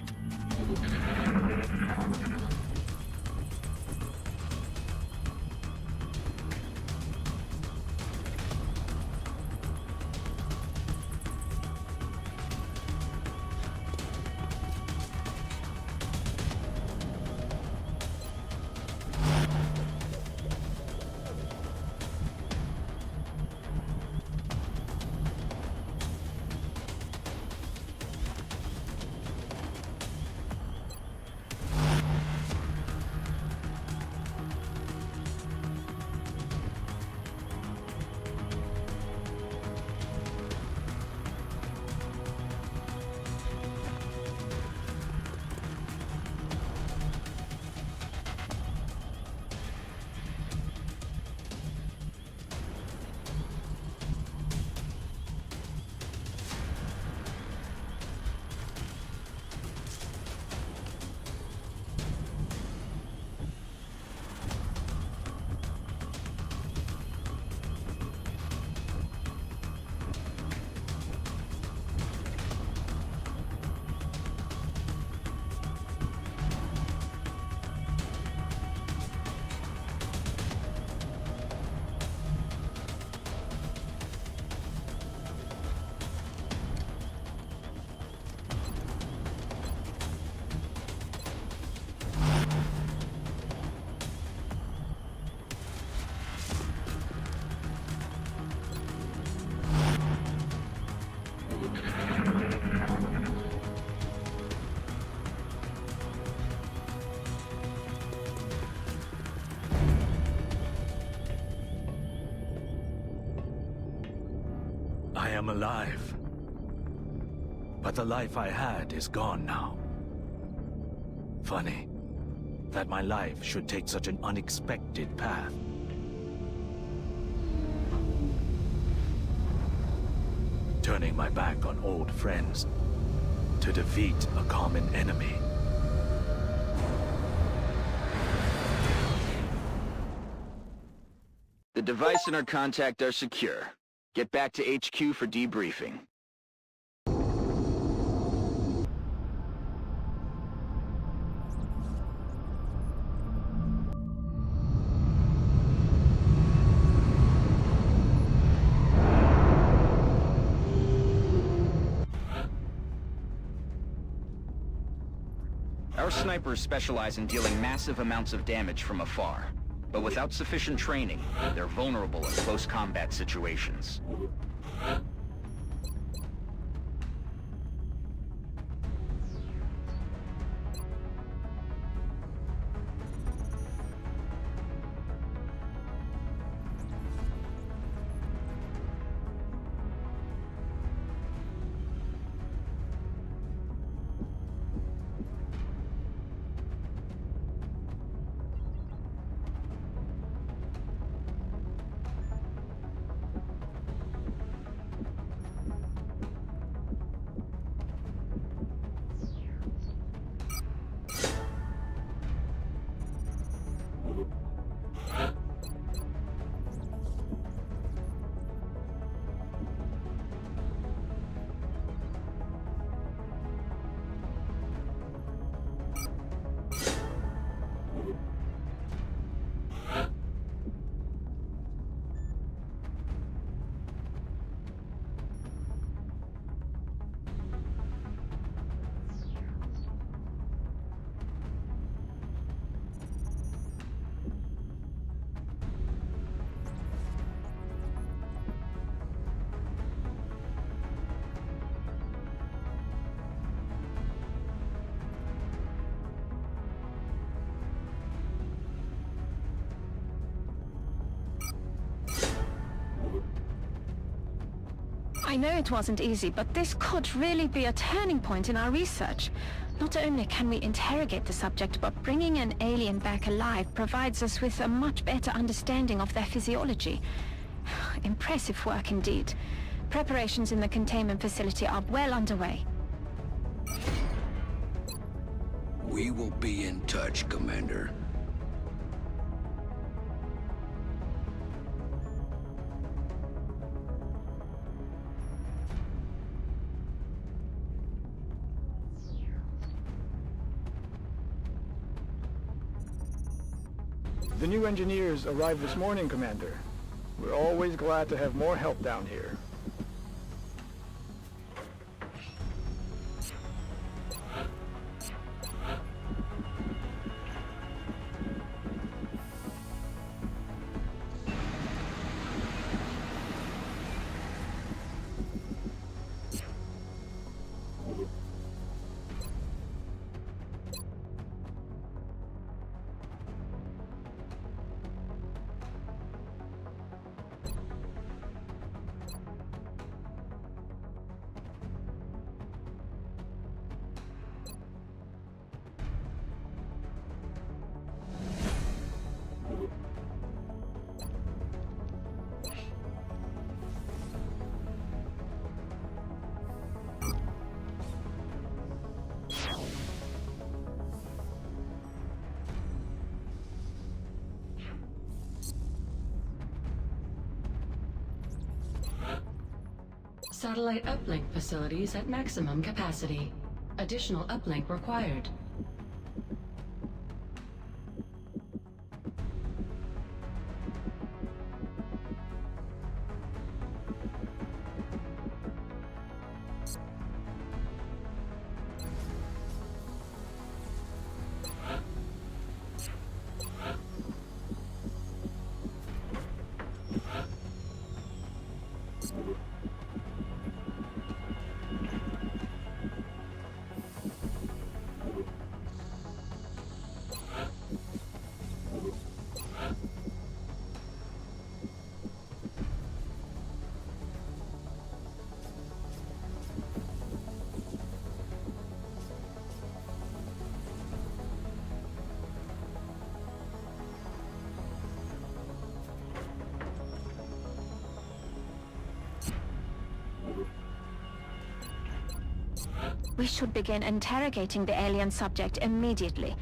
I am alive. But the life I had is gone now. Funny that my life should take such an unexpected path. Turning my back on old friends to defeat a common enemy. The device and our contact are secure. Get back to HQ for debriefing. Our snipers specialize in dealing massive amounts of damage from afar. But without sufficient training, they're vulnerable in close combat situations. I know it wasn't easy, but this could really be a turning point in our research. Not only can we interrogate the subject, but bringing an alien back alive provides us with a much better understanding of their physiology. Impressive work indeed. Preparations in the containment facility are well underway. We will be in touch, Commander. The new engineers arrived this morning, Commander. We're always glad to have more help down here. Satellite uplink facilities at maximum capacity. Additional uplink required. We should begin interrogating the alien subject immediately.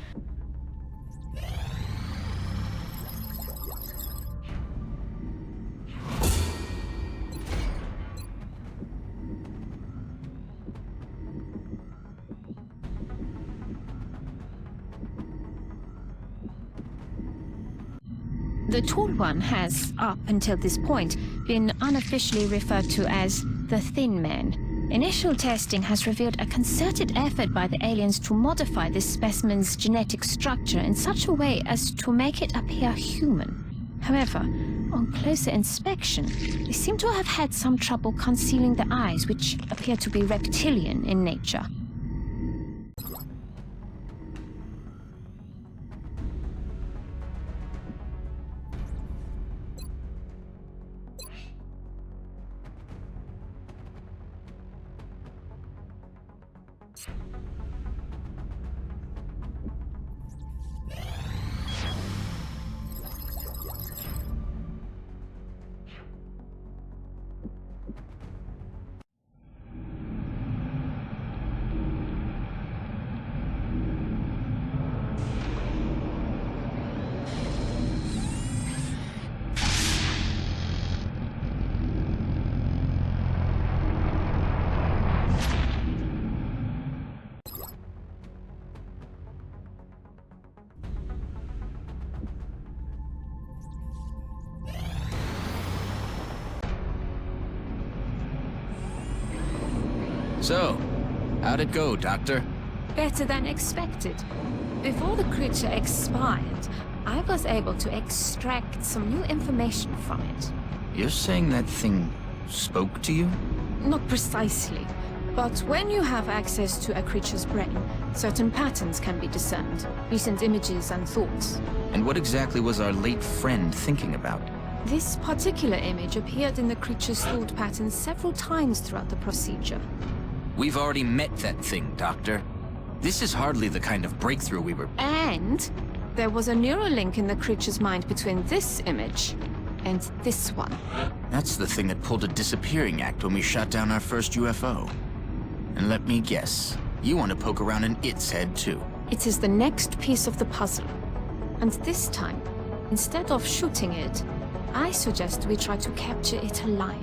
The Tall One has, up until this point, been unofficially referred to as the Thin Man. Initial testing has revealed a concerted effort by the aliens to modify this specimen's genetic structure in such a way as to make it appear human. However, on closer inspection, they seem to have had some trouble concealing the eyes, which appear to be reptilian in nature. So, how'd it go, Doctor? Better than expected. Before the creature expired, I was able to extract some new information from it. You're saying that thing spoke to you? Not precisely, but when you have access to a creature's brain, certain patterns can be discerned, recent images and thoughts. And what exactly was our late friend thinking about? This particular image appeared in the creature's thought patterns several times throughout the procedure. We've already met that thing, Doctor. This is hardly the kind of breakthrough we were... And there was a neural link in the creature's mind between this image and this one. That's the thing that pulled a disappearing act when we shot down our first UFO. And let me guess, you want to poke around in its head too. It is the next piece of the puzzle. And this time, instead of shooting it, I suggest we try to capture it alive.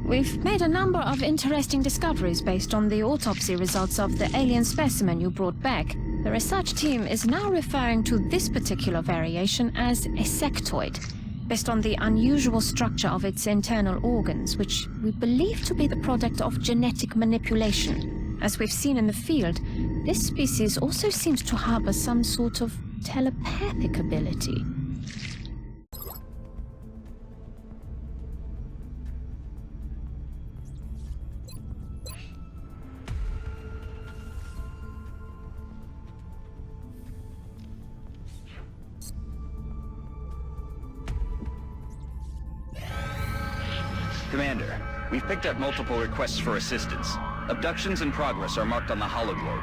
We've made a number of interesting discoveries based on the autopsy results of the alien specimen you brought back. The research team is now referring to this particular variation as a sectoid, based on the unusual structure of its internal organs, which we believe to be the product of genetic manipulation. As we've seen in the field, this species also seems to harbor some sort of telepathic ability. Commander, we've picked up multiple requests for assistance. Abductions in progress are marked on the hologlobe.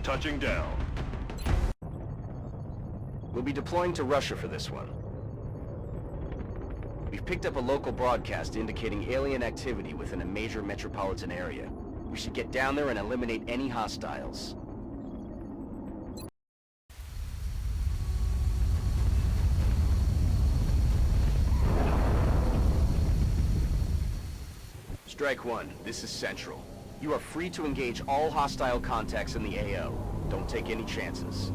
Touching down. We'll be deploying to Russia for this one. We've picked up a local broadcast indicating alien activity within a major metropolitan area. We should get down there and eliminate any hostiles. Strike One, this is Central. You are free to engage all hostile contacts in the AO. Don't take any chances.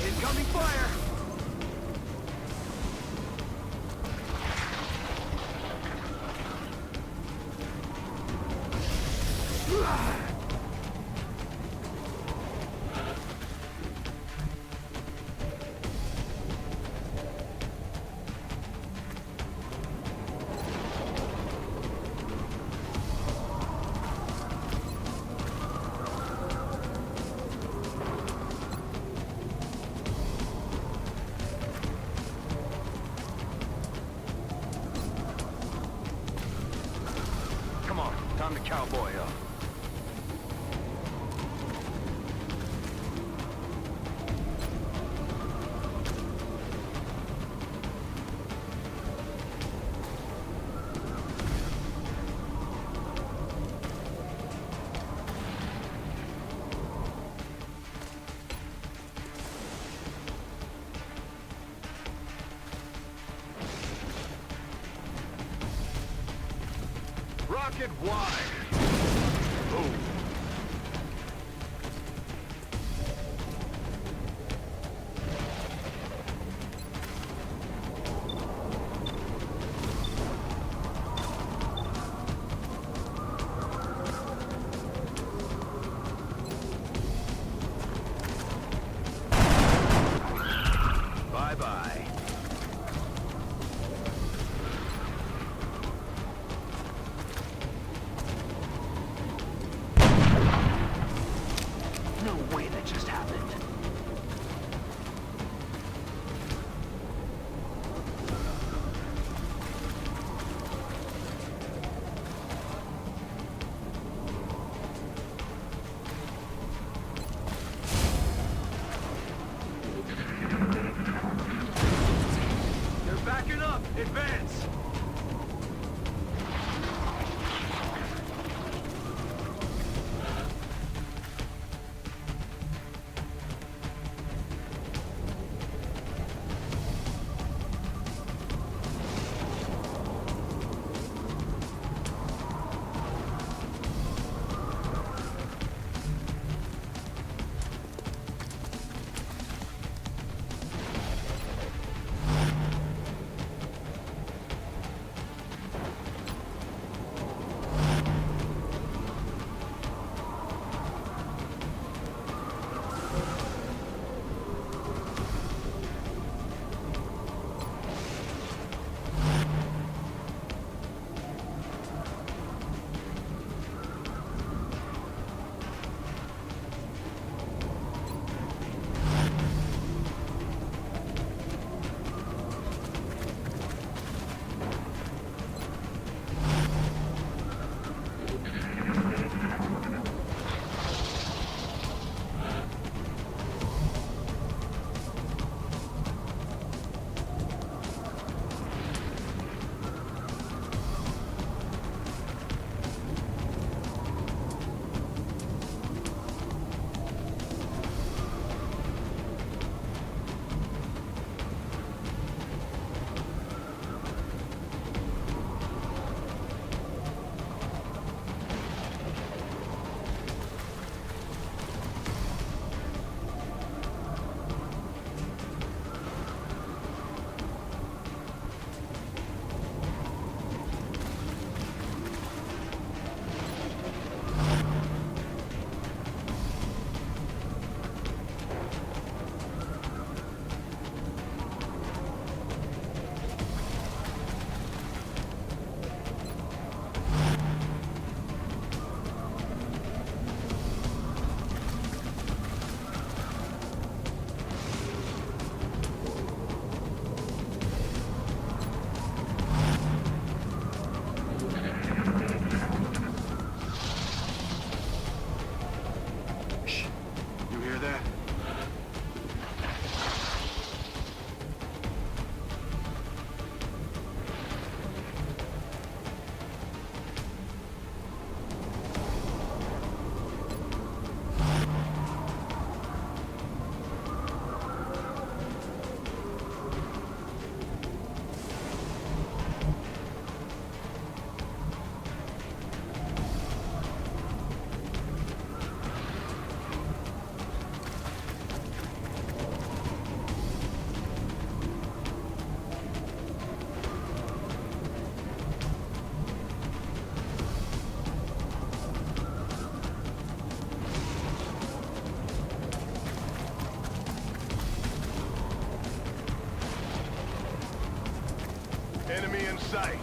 Incoming fire! Time to cowboy up. Rocket wide! Boom! Bye-bye. Advance! Enemy in sight.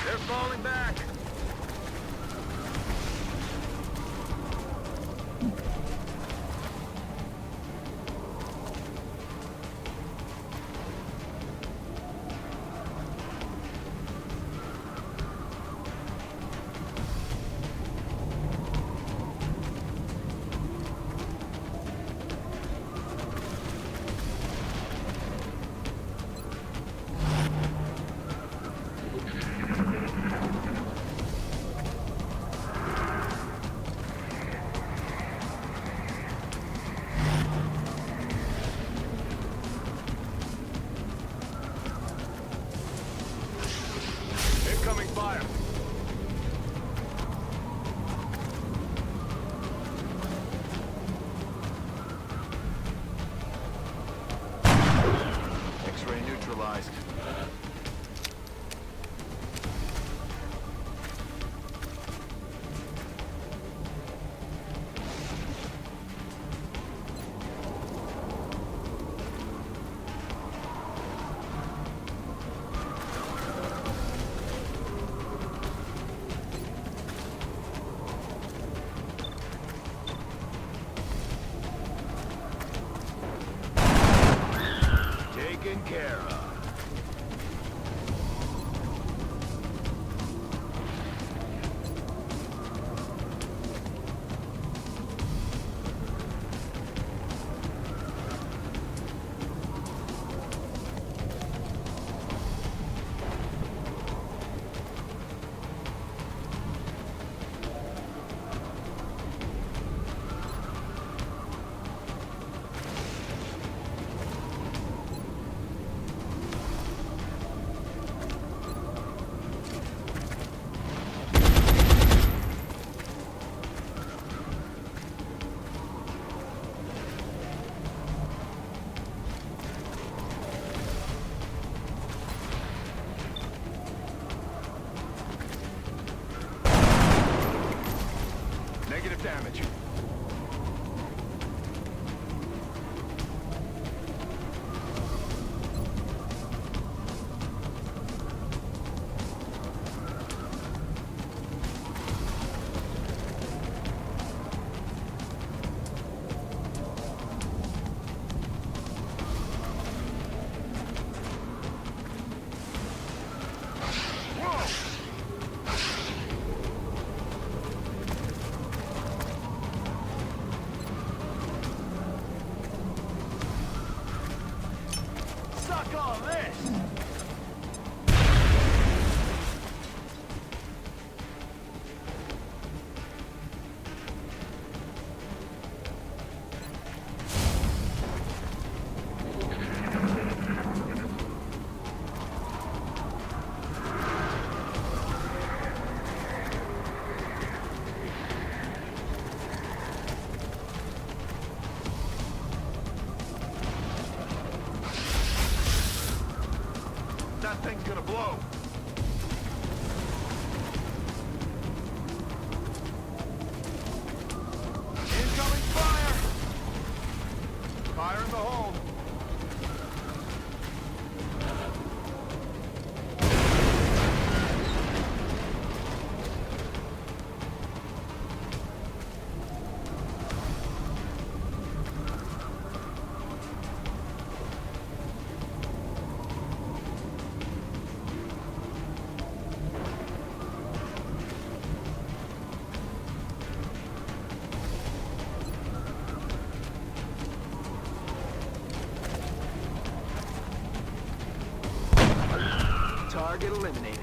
They're falling back. Incoming fire. X-ray neutralized. Taken care of. damage. Suck on this! That thing's gonna blow. Incoming fire! Fire in the hole. Target eliminated.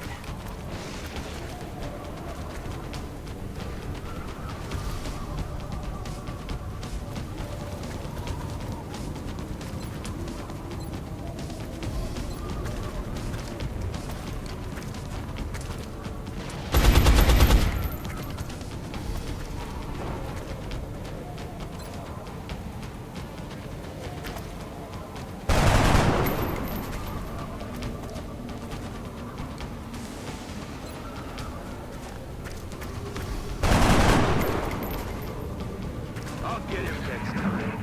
I'll get him next time.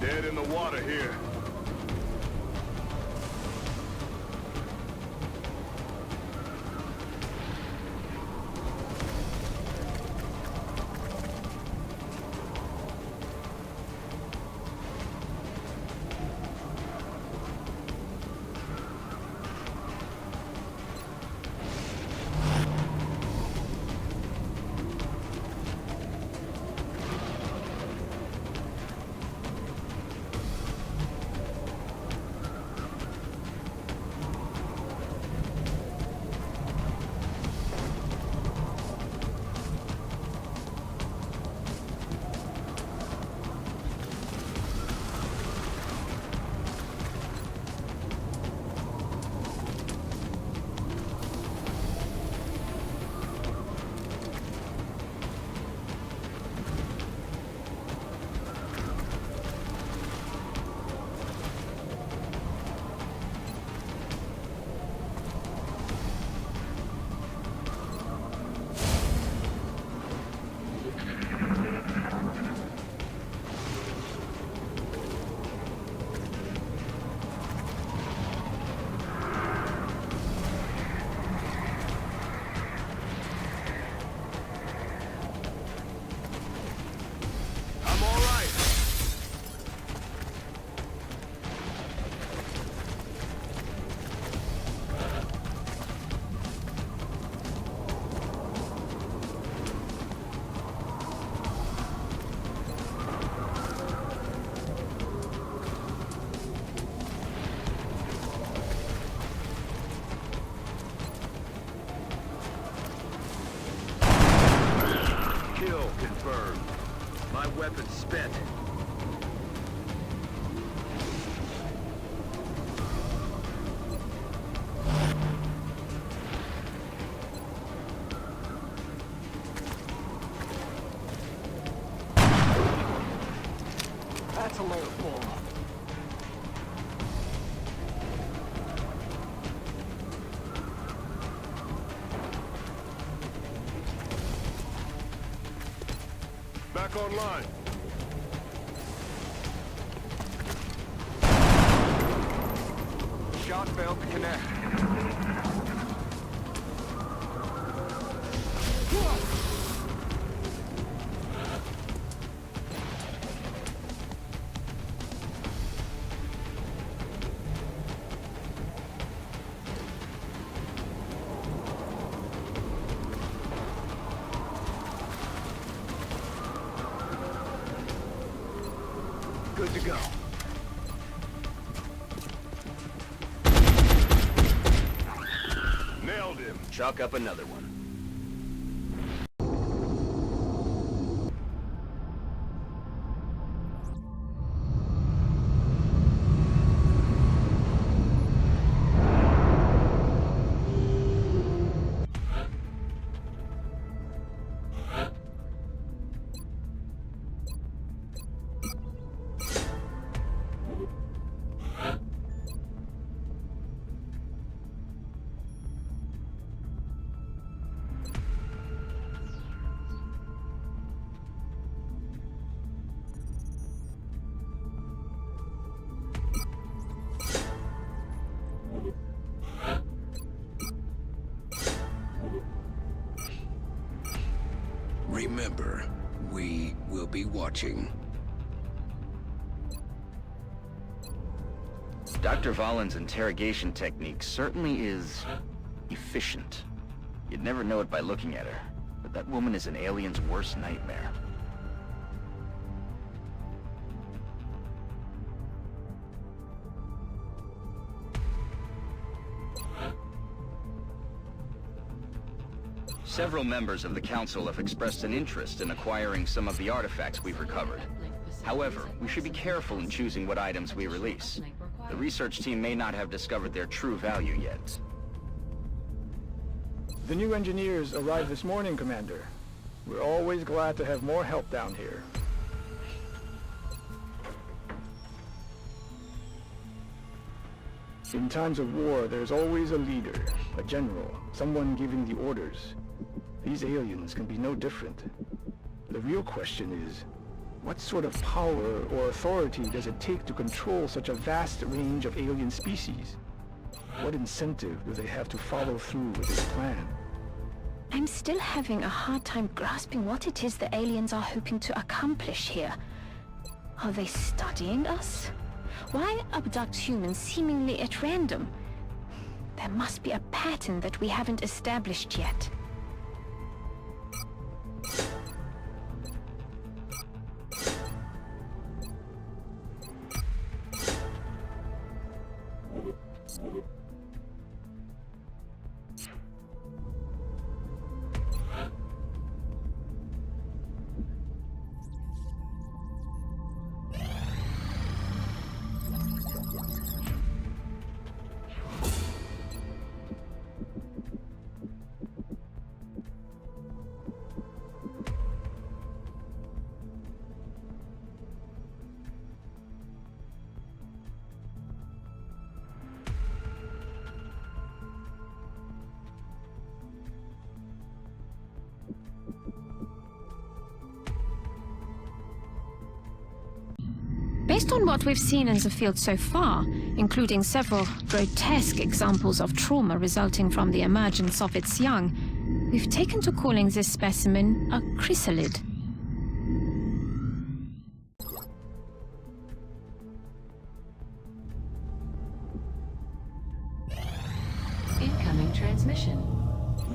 Dead in the water here. confirmed. My weapon's spent. That's a load of bull. Back online. Shot failed to connect. Good to go. Nailed him. Chalk up another one. Remember, we will be watching. Dr. Valen's interrogation technique certainly is efficient. You'd never know it by looking at her, but that woman is an alien's worst nightmare. Several members of the Council have expressed an interest in acquiring some of the artifacts we've recovered. However, we should be careful in choosing what items we release. The research team may not have discovered their true value yet. The new engineers arrived this morning, Commander. We're always glad to have more help down here. In times of war, there's always a leader, a general, someone giving the orders. These aliens can be no different. The real question is, what sort of power or authority does it take to control such a vast range of alien species? What incentive do they have to follow through with this plan? I'm still having a hard time grasping what it is the aliens are hoping to accomplish here. Are they studying us? Why abduct humans seemingly at random? There must be a pattern that we haven't established yet. Based on what we've seen in the field so far, including several grotesque examples of trauma resulting from the emergence of its young, we've taken to calling this specimen a chrysalid. Incoming transmission.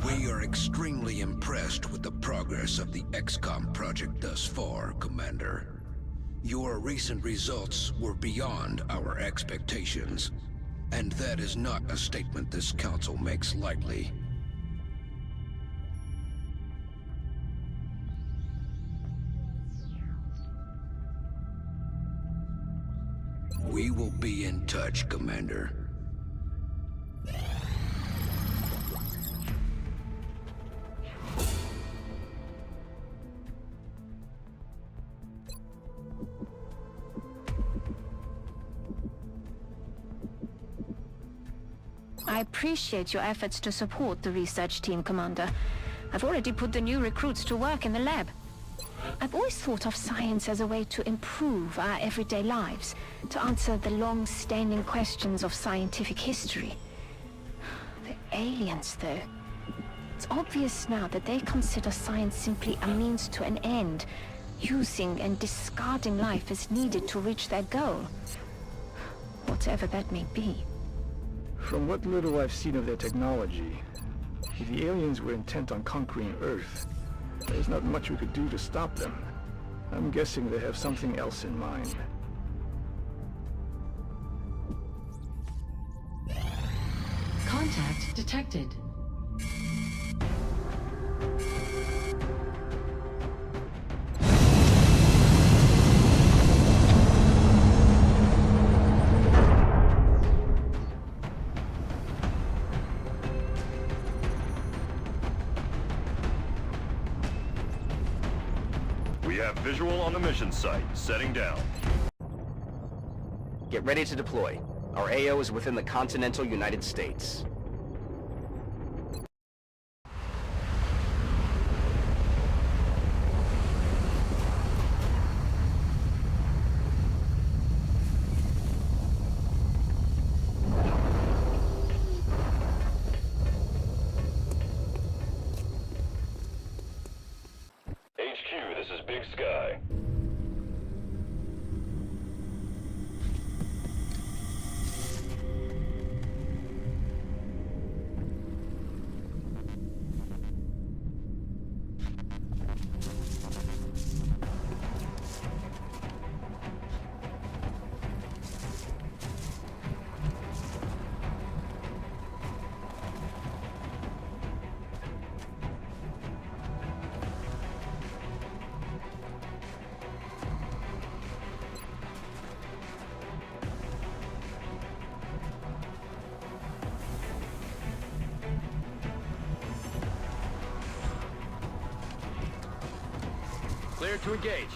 We are extremely impressed with the progress of the XCOM project thus far, Commander. Your recent results were beyond our expectations, and that is not a statement this council makes lightly. We will be in touch, Commander. I appreciate your efforts to support the research team, Commander. I've already put the new recruits to work in the lab. I've always thought of science as a way to improve our everyday lives, to answer the long-standing questions of scientific history. The aliens, though. It's obvious now that they consider science simply a means to an end, using and discarding life as needed to reach their goal. Whatever that may be. From what little I've seen of their technology, if the aliens were intent on conquering Earth, there's not much we could do to stop them. I'm guessing they have something else in mind. Contact detected. We have visual on the mission site. Setting down. Get ready to deploy. Our AO is within the continental United States. HQ, this is Big Sky. Clear to engage.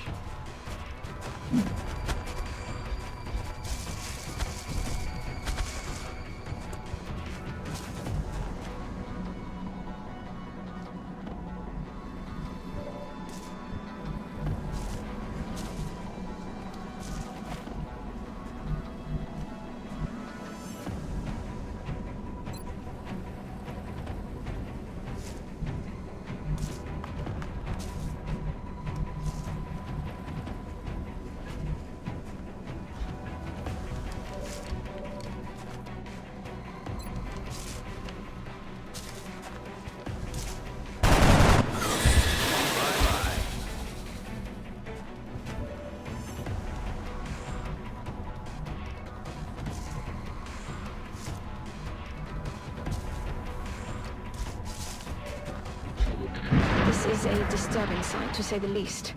This is a disturbing sight, to say the least.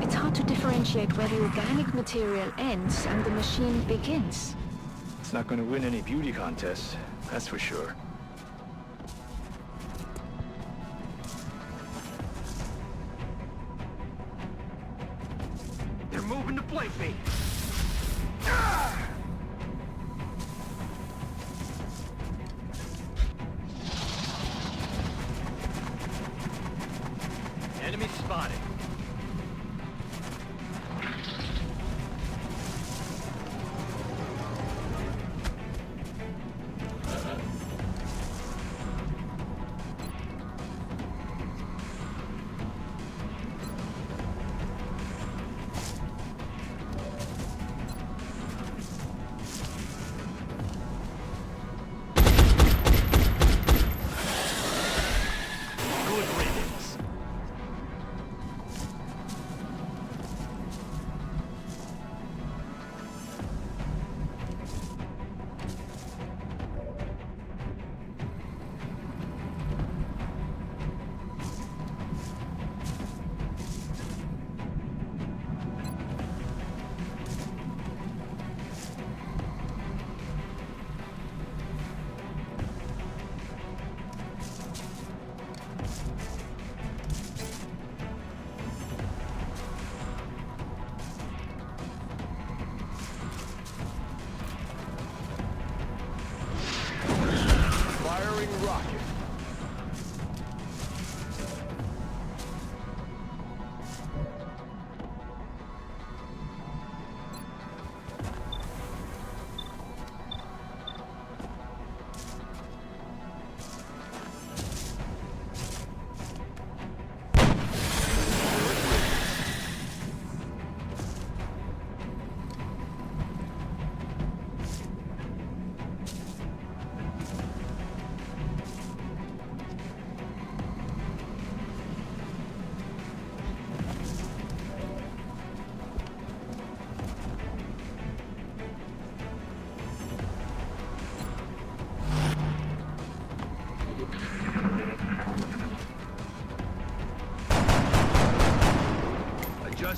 It's hard to differentiate where the organic material ends and the machine begins. It's not going to win any beauty contests, that's for sure. They're moving to flank me. Enemy spotted. Good riddance.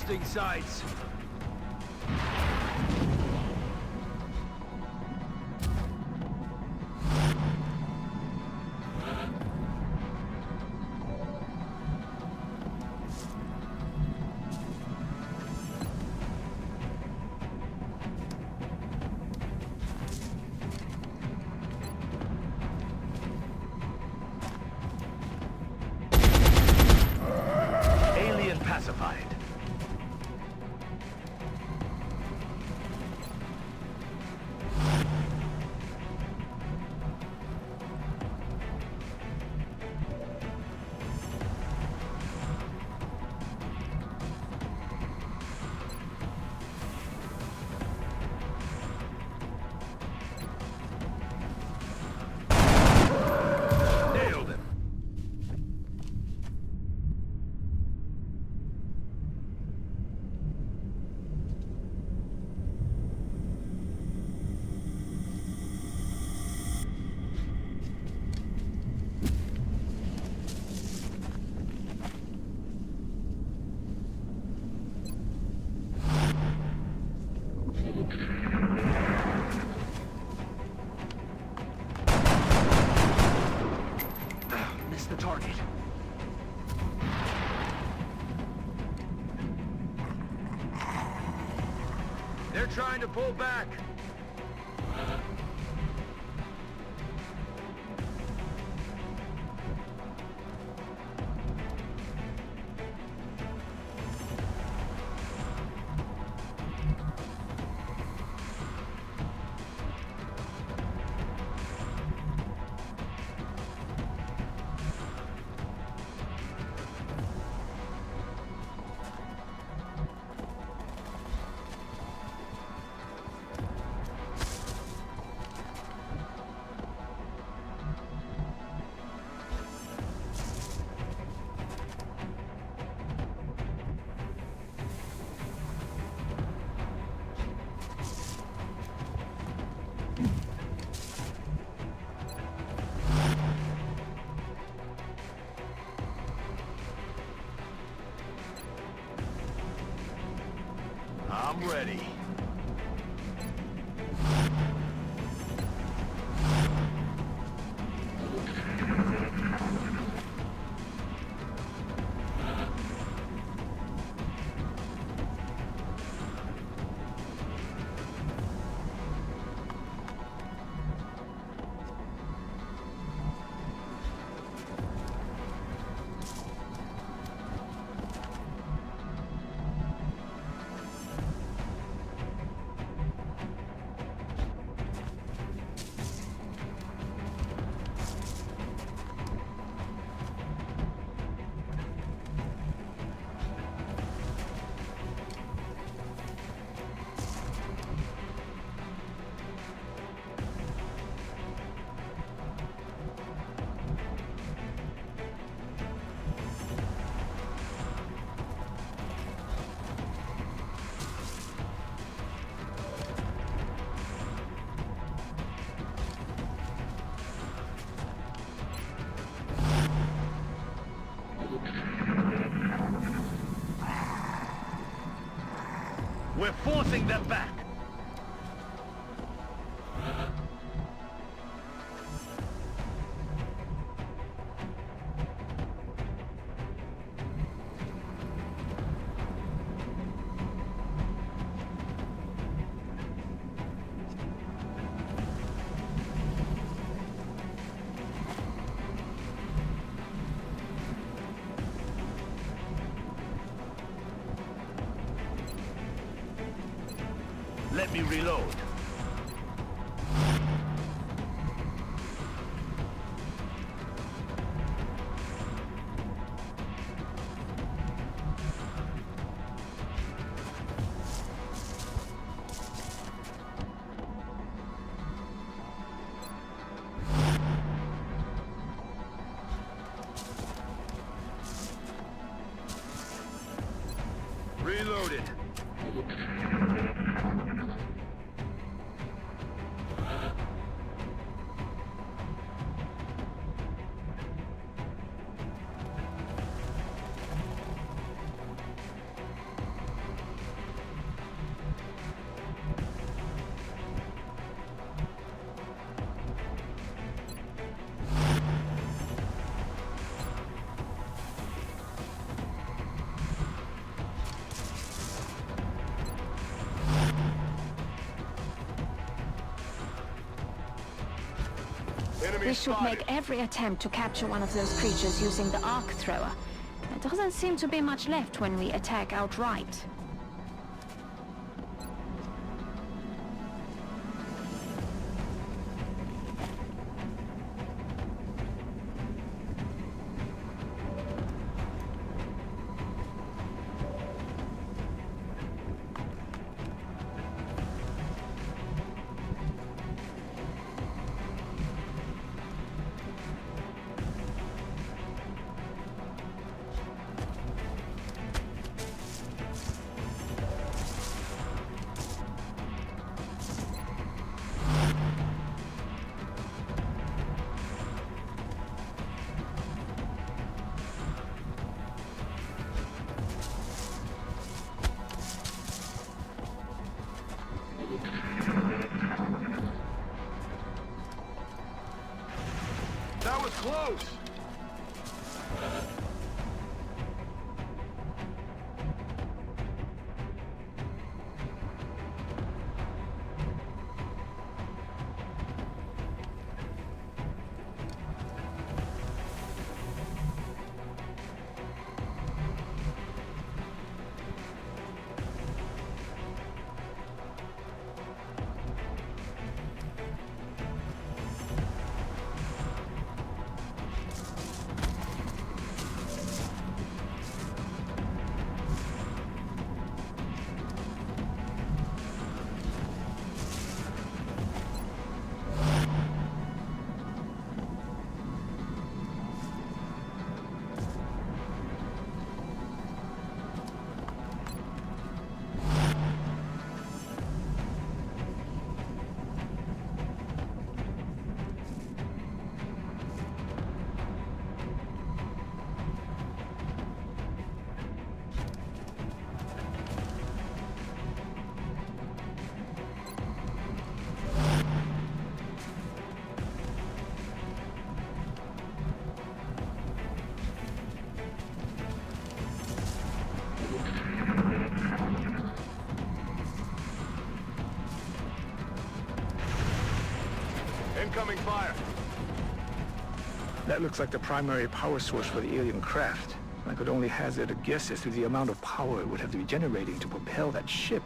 Adjusting sights. Alien pacified. Nailed him. Missed the target. They're trying to pull back. I'm ready. We're forcing them back. Let me reload. Reloaded. We should make every attempt to capture one of those creatures using the arc thrower. There doesn't seem to be much left when we attack outright. That was close! Incoming fire! That looks like the primary power source for the alien craft. I could only hazard a guess as to the amount of power it would have to be generating to propel that ship.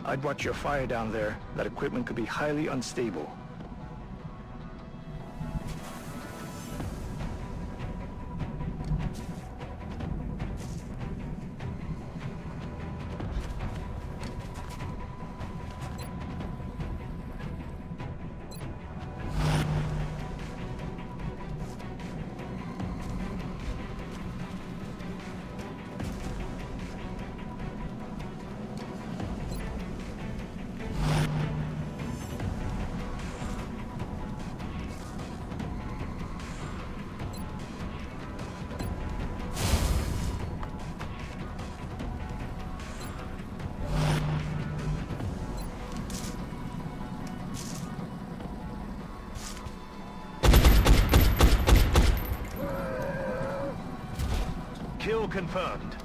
I'd watch your fire down there. That equipment could be highly unstable. Kill confirmed.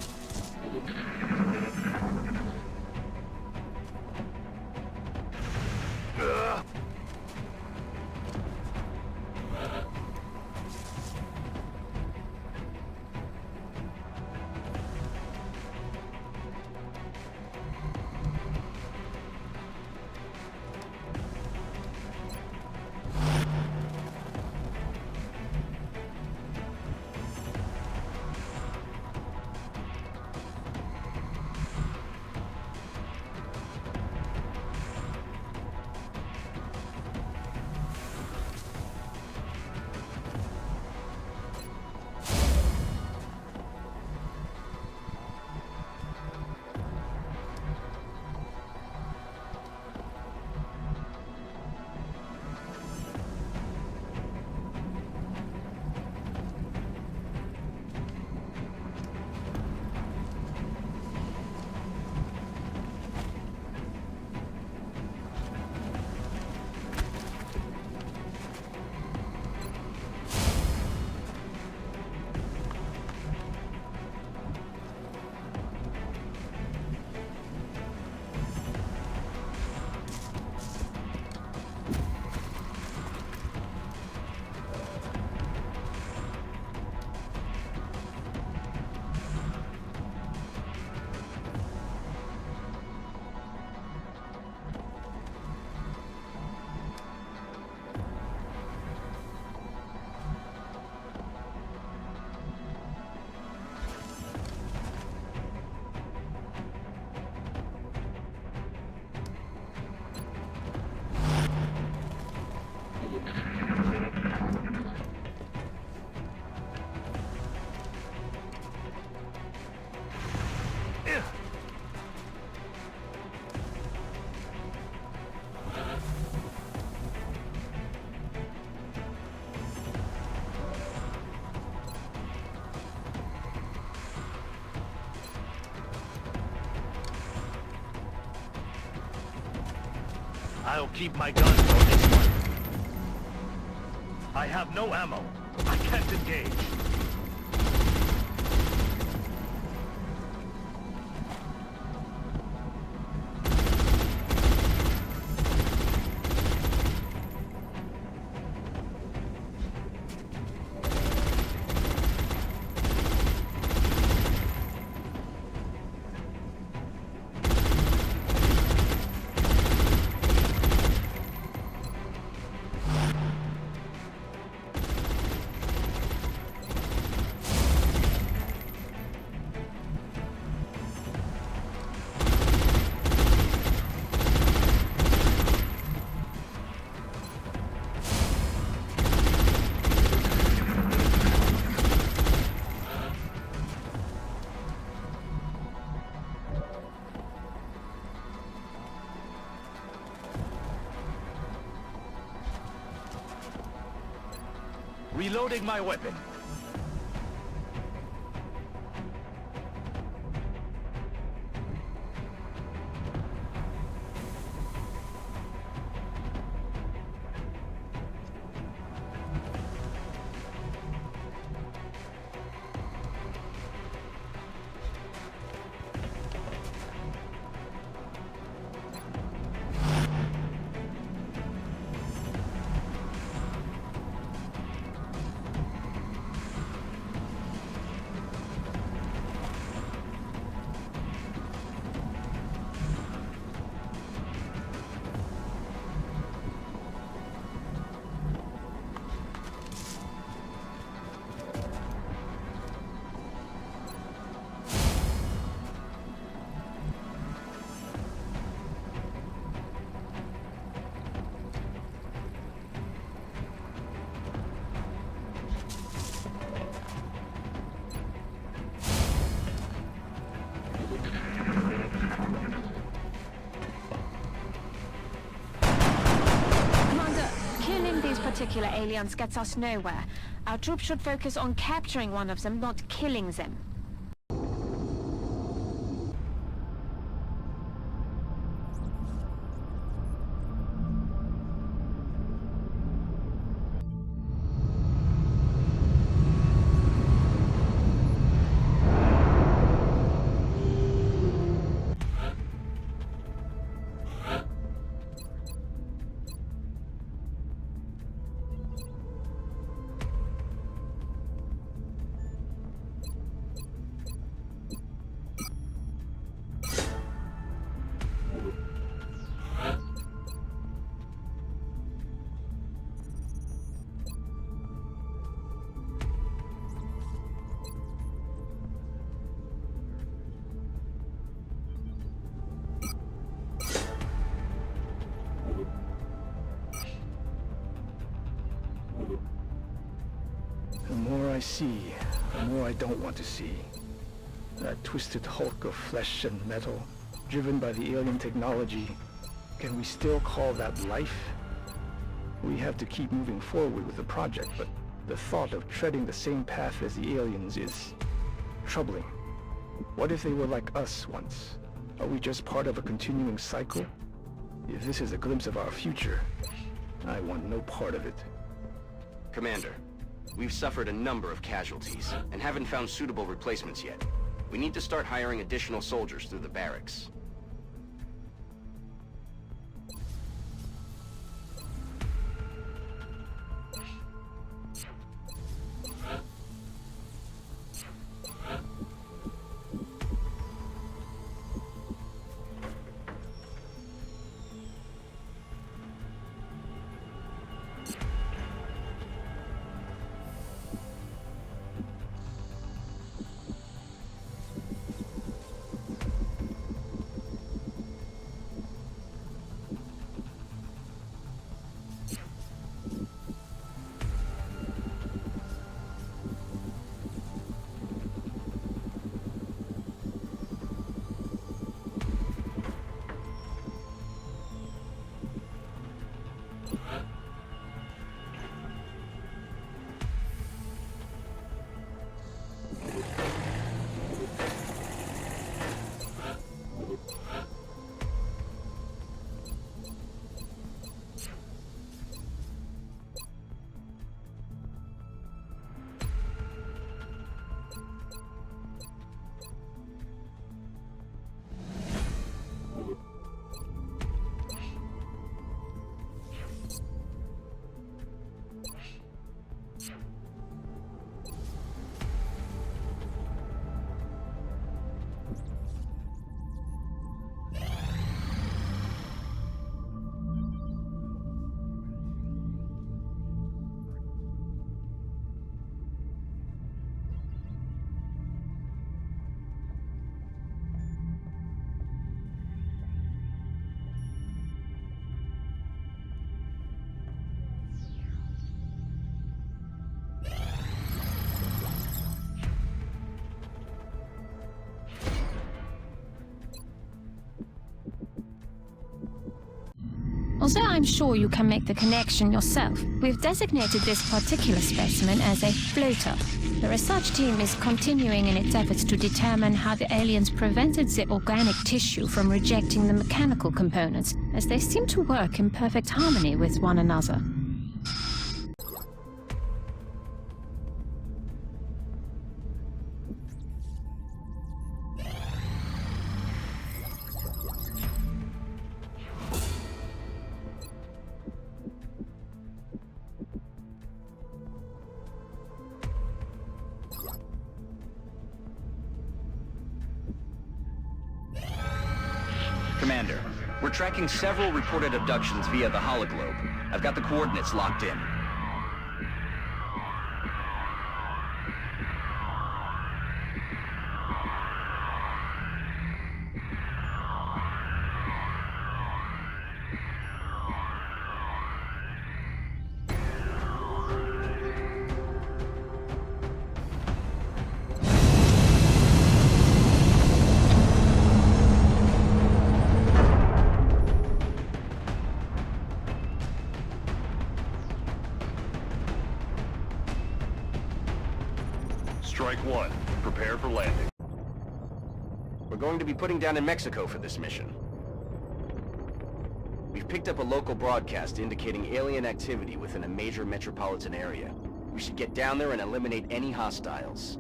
I'll keep my gun for this one. I have no ammo. I can't engage. Reloading my weapon. Particular aliens gets us nowhere. Our troops should focus on capturing one of them, not killing them. The more I see, the more I don't want to see. That twisted hulk of flesh and metal, driven by the alien technology. Can we still call that life? We have to keep moving forward with the project, but the thought of treading the same path as the aliens is troubling. What if they were like us once? Are we just part of a continuing cycle? If this is a glimpse of our future, I want no part of it. Commander, we've suffered a number of casualties, and haven't found suitable replacements yet. We need to start hiring additional soldiers through the barracks. Although I'm sure you can make the connection yourself, we've designated this particular specimen as a floater. The research team is continuing in its efforts to determine how the aliens prevented the organic tissue from rejecting the mechanical components, as they seem to work in perfect harmony with one another. Commander, we're tracking several reported abductions via the hologlobe. I've got the coordinates locked in. Strike one. Prepare for landing. We're going to be putting down in Mexico for this mission. We've picked up a local broadcast indicating alien activity within a major metropolitan area. We should get down there and eliminate any hostiles.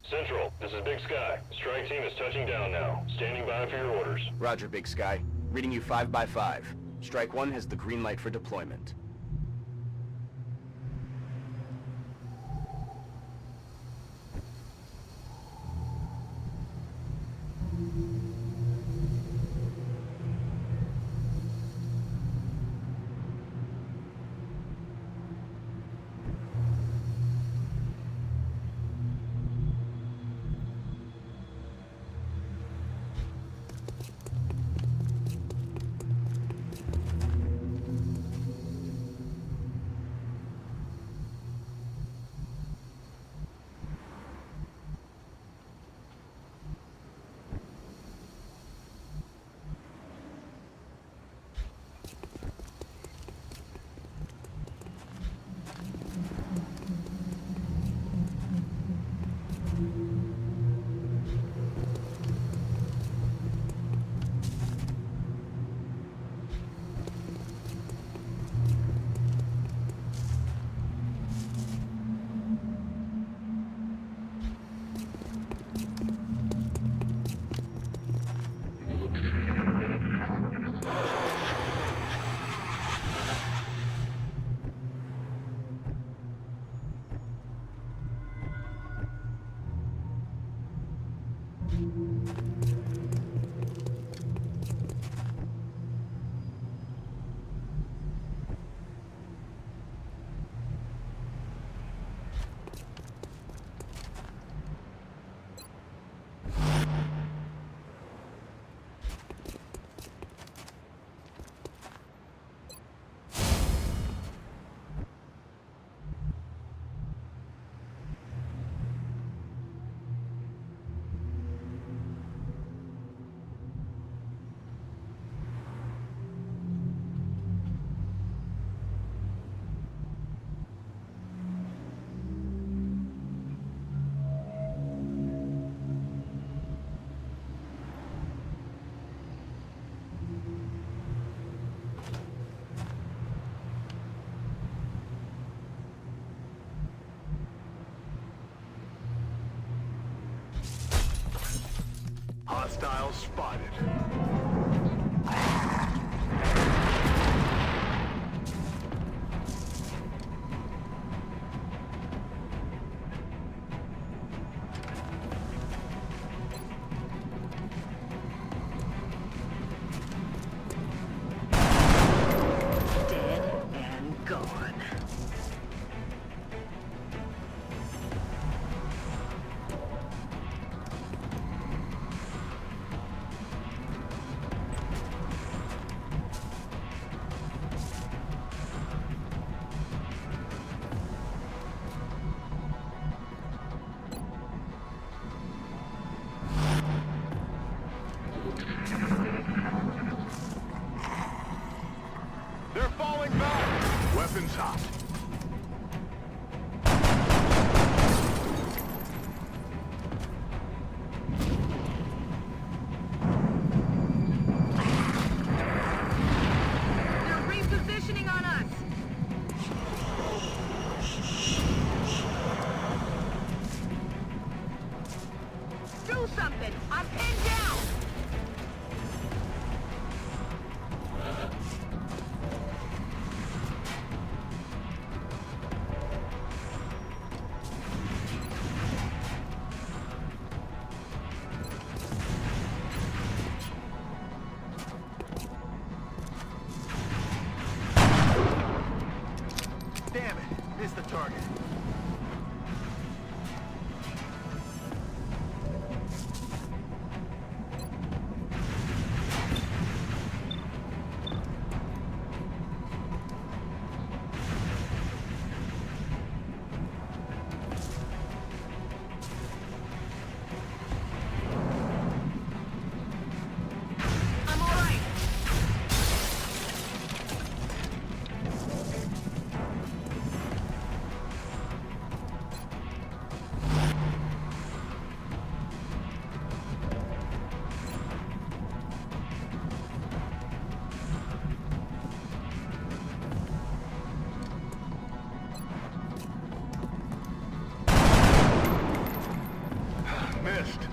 Central, this is Big Sky. Strike team is touching down now. Standing by for your orders. Roger, Big Sky. Reading you 5 by 5. Strike 1 has the green light for deployment. Hostiles spotted. Dead and gone. stopped. They're repositioning on us! Do something! I'm pinned down! Damn it, missed the target. I'm alright! Missed.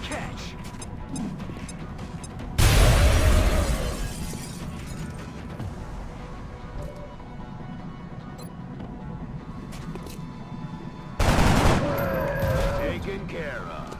Catch. Taken care of.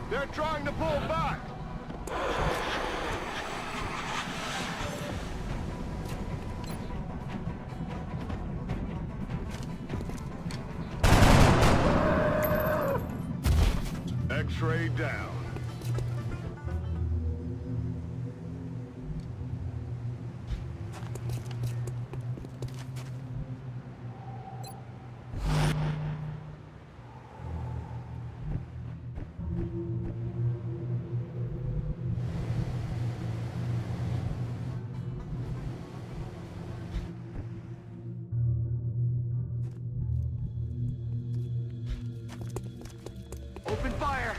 They're trying to pull back. X-ray down. Open fire!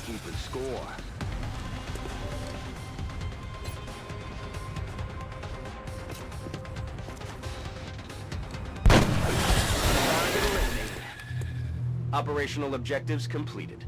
keeping score. Operational objectives completed.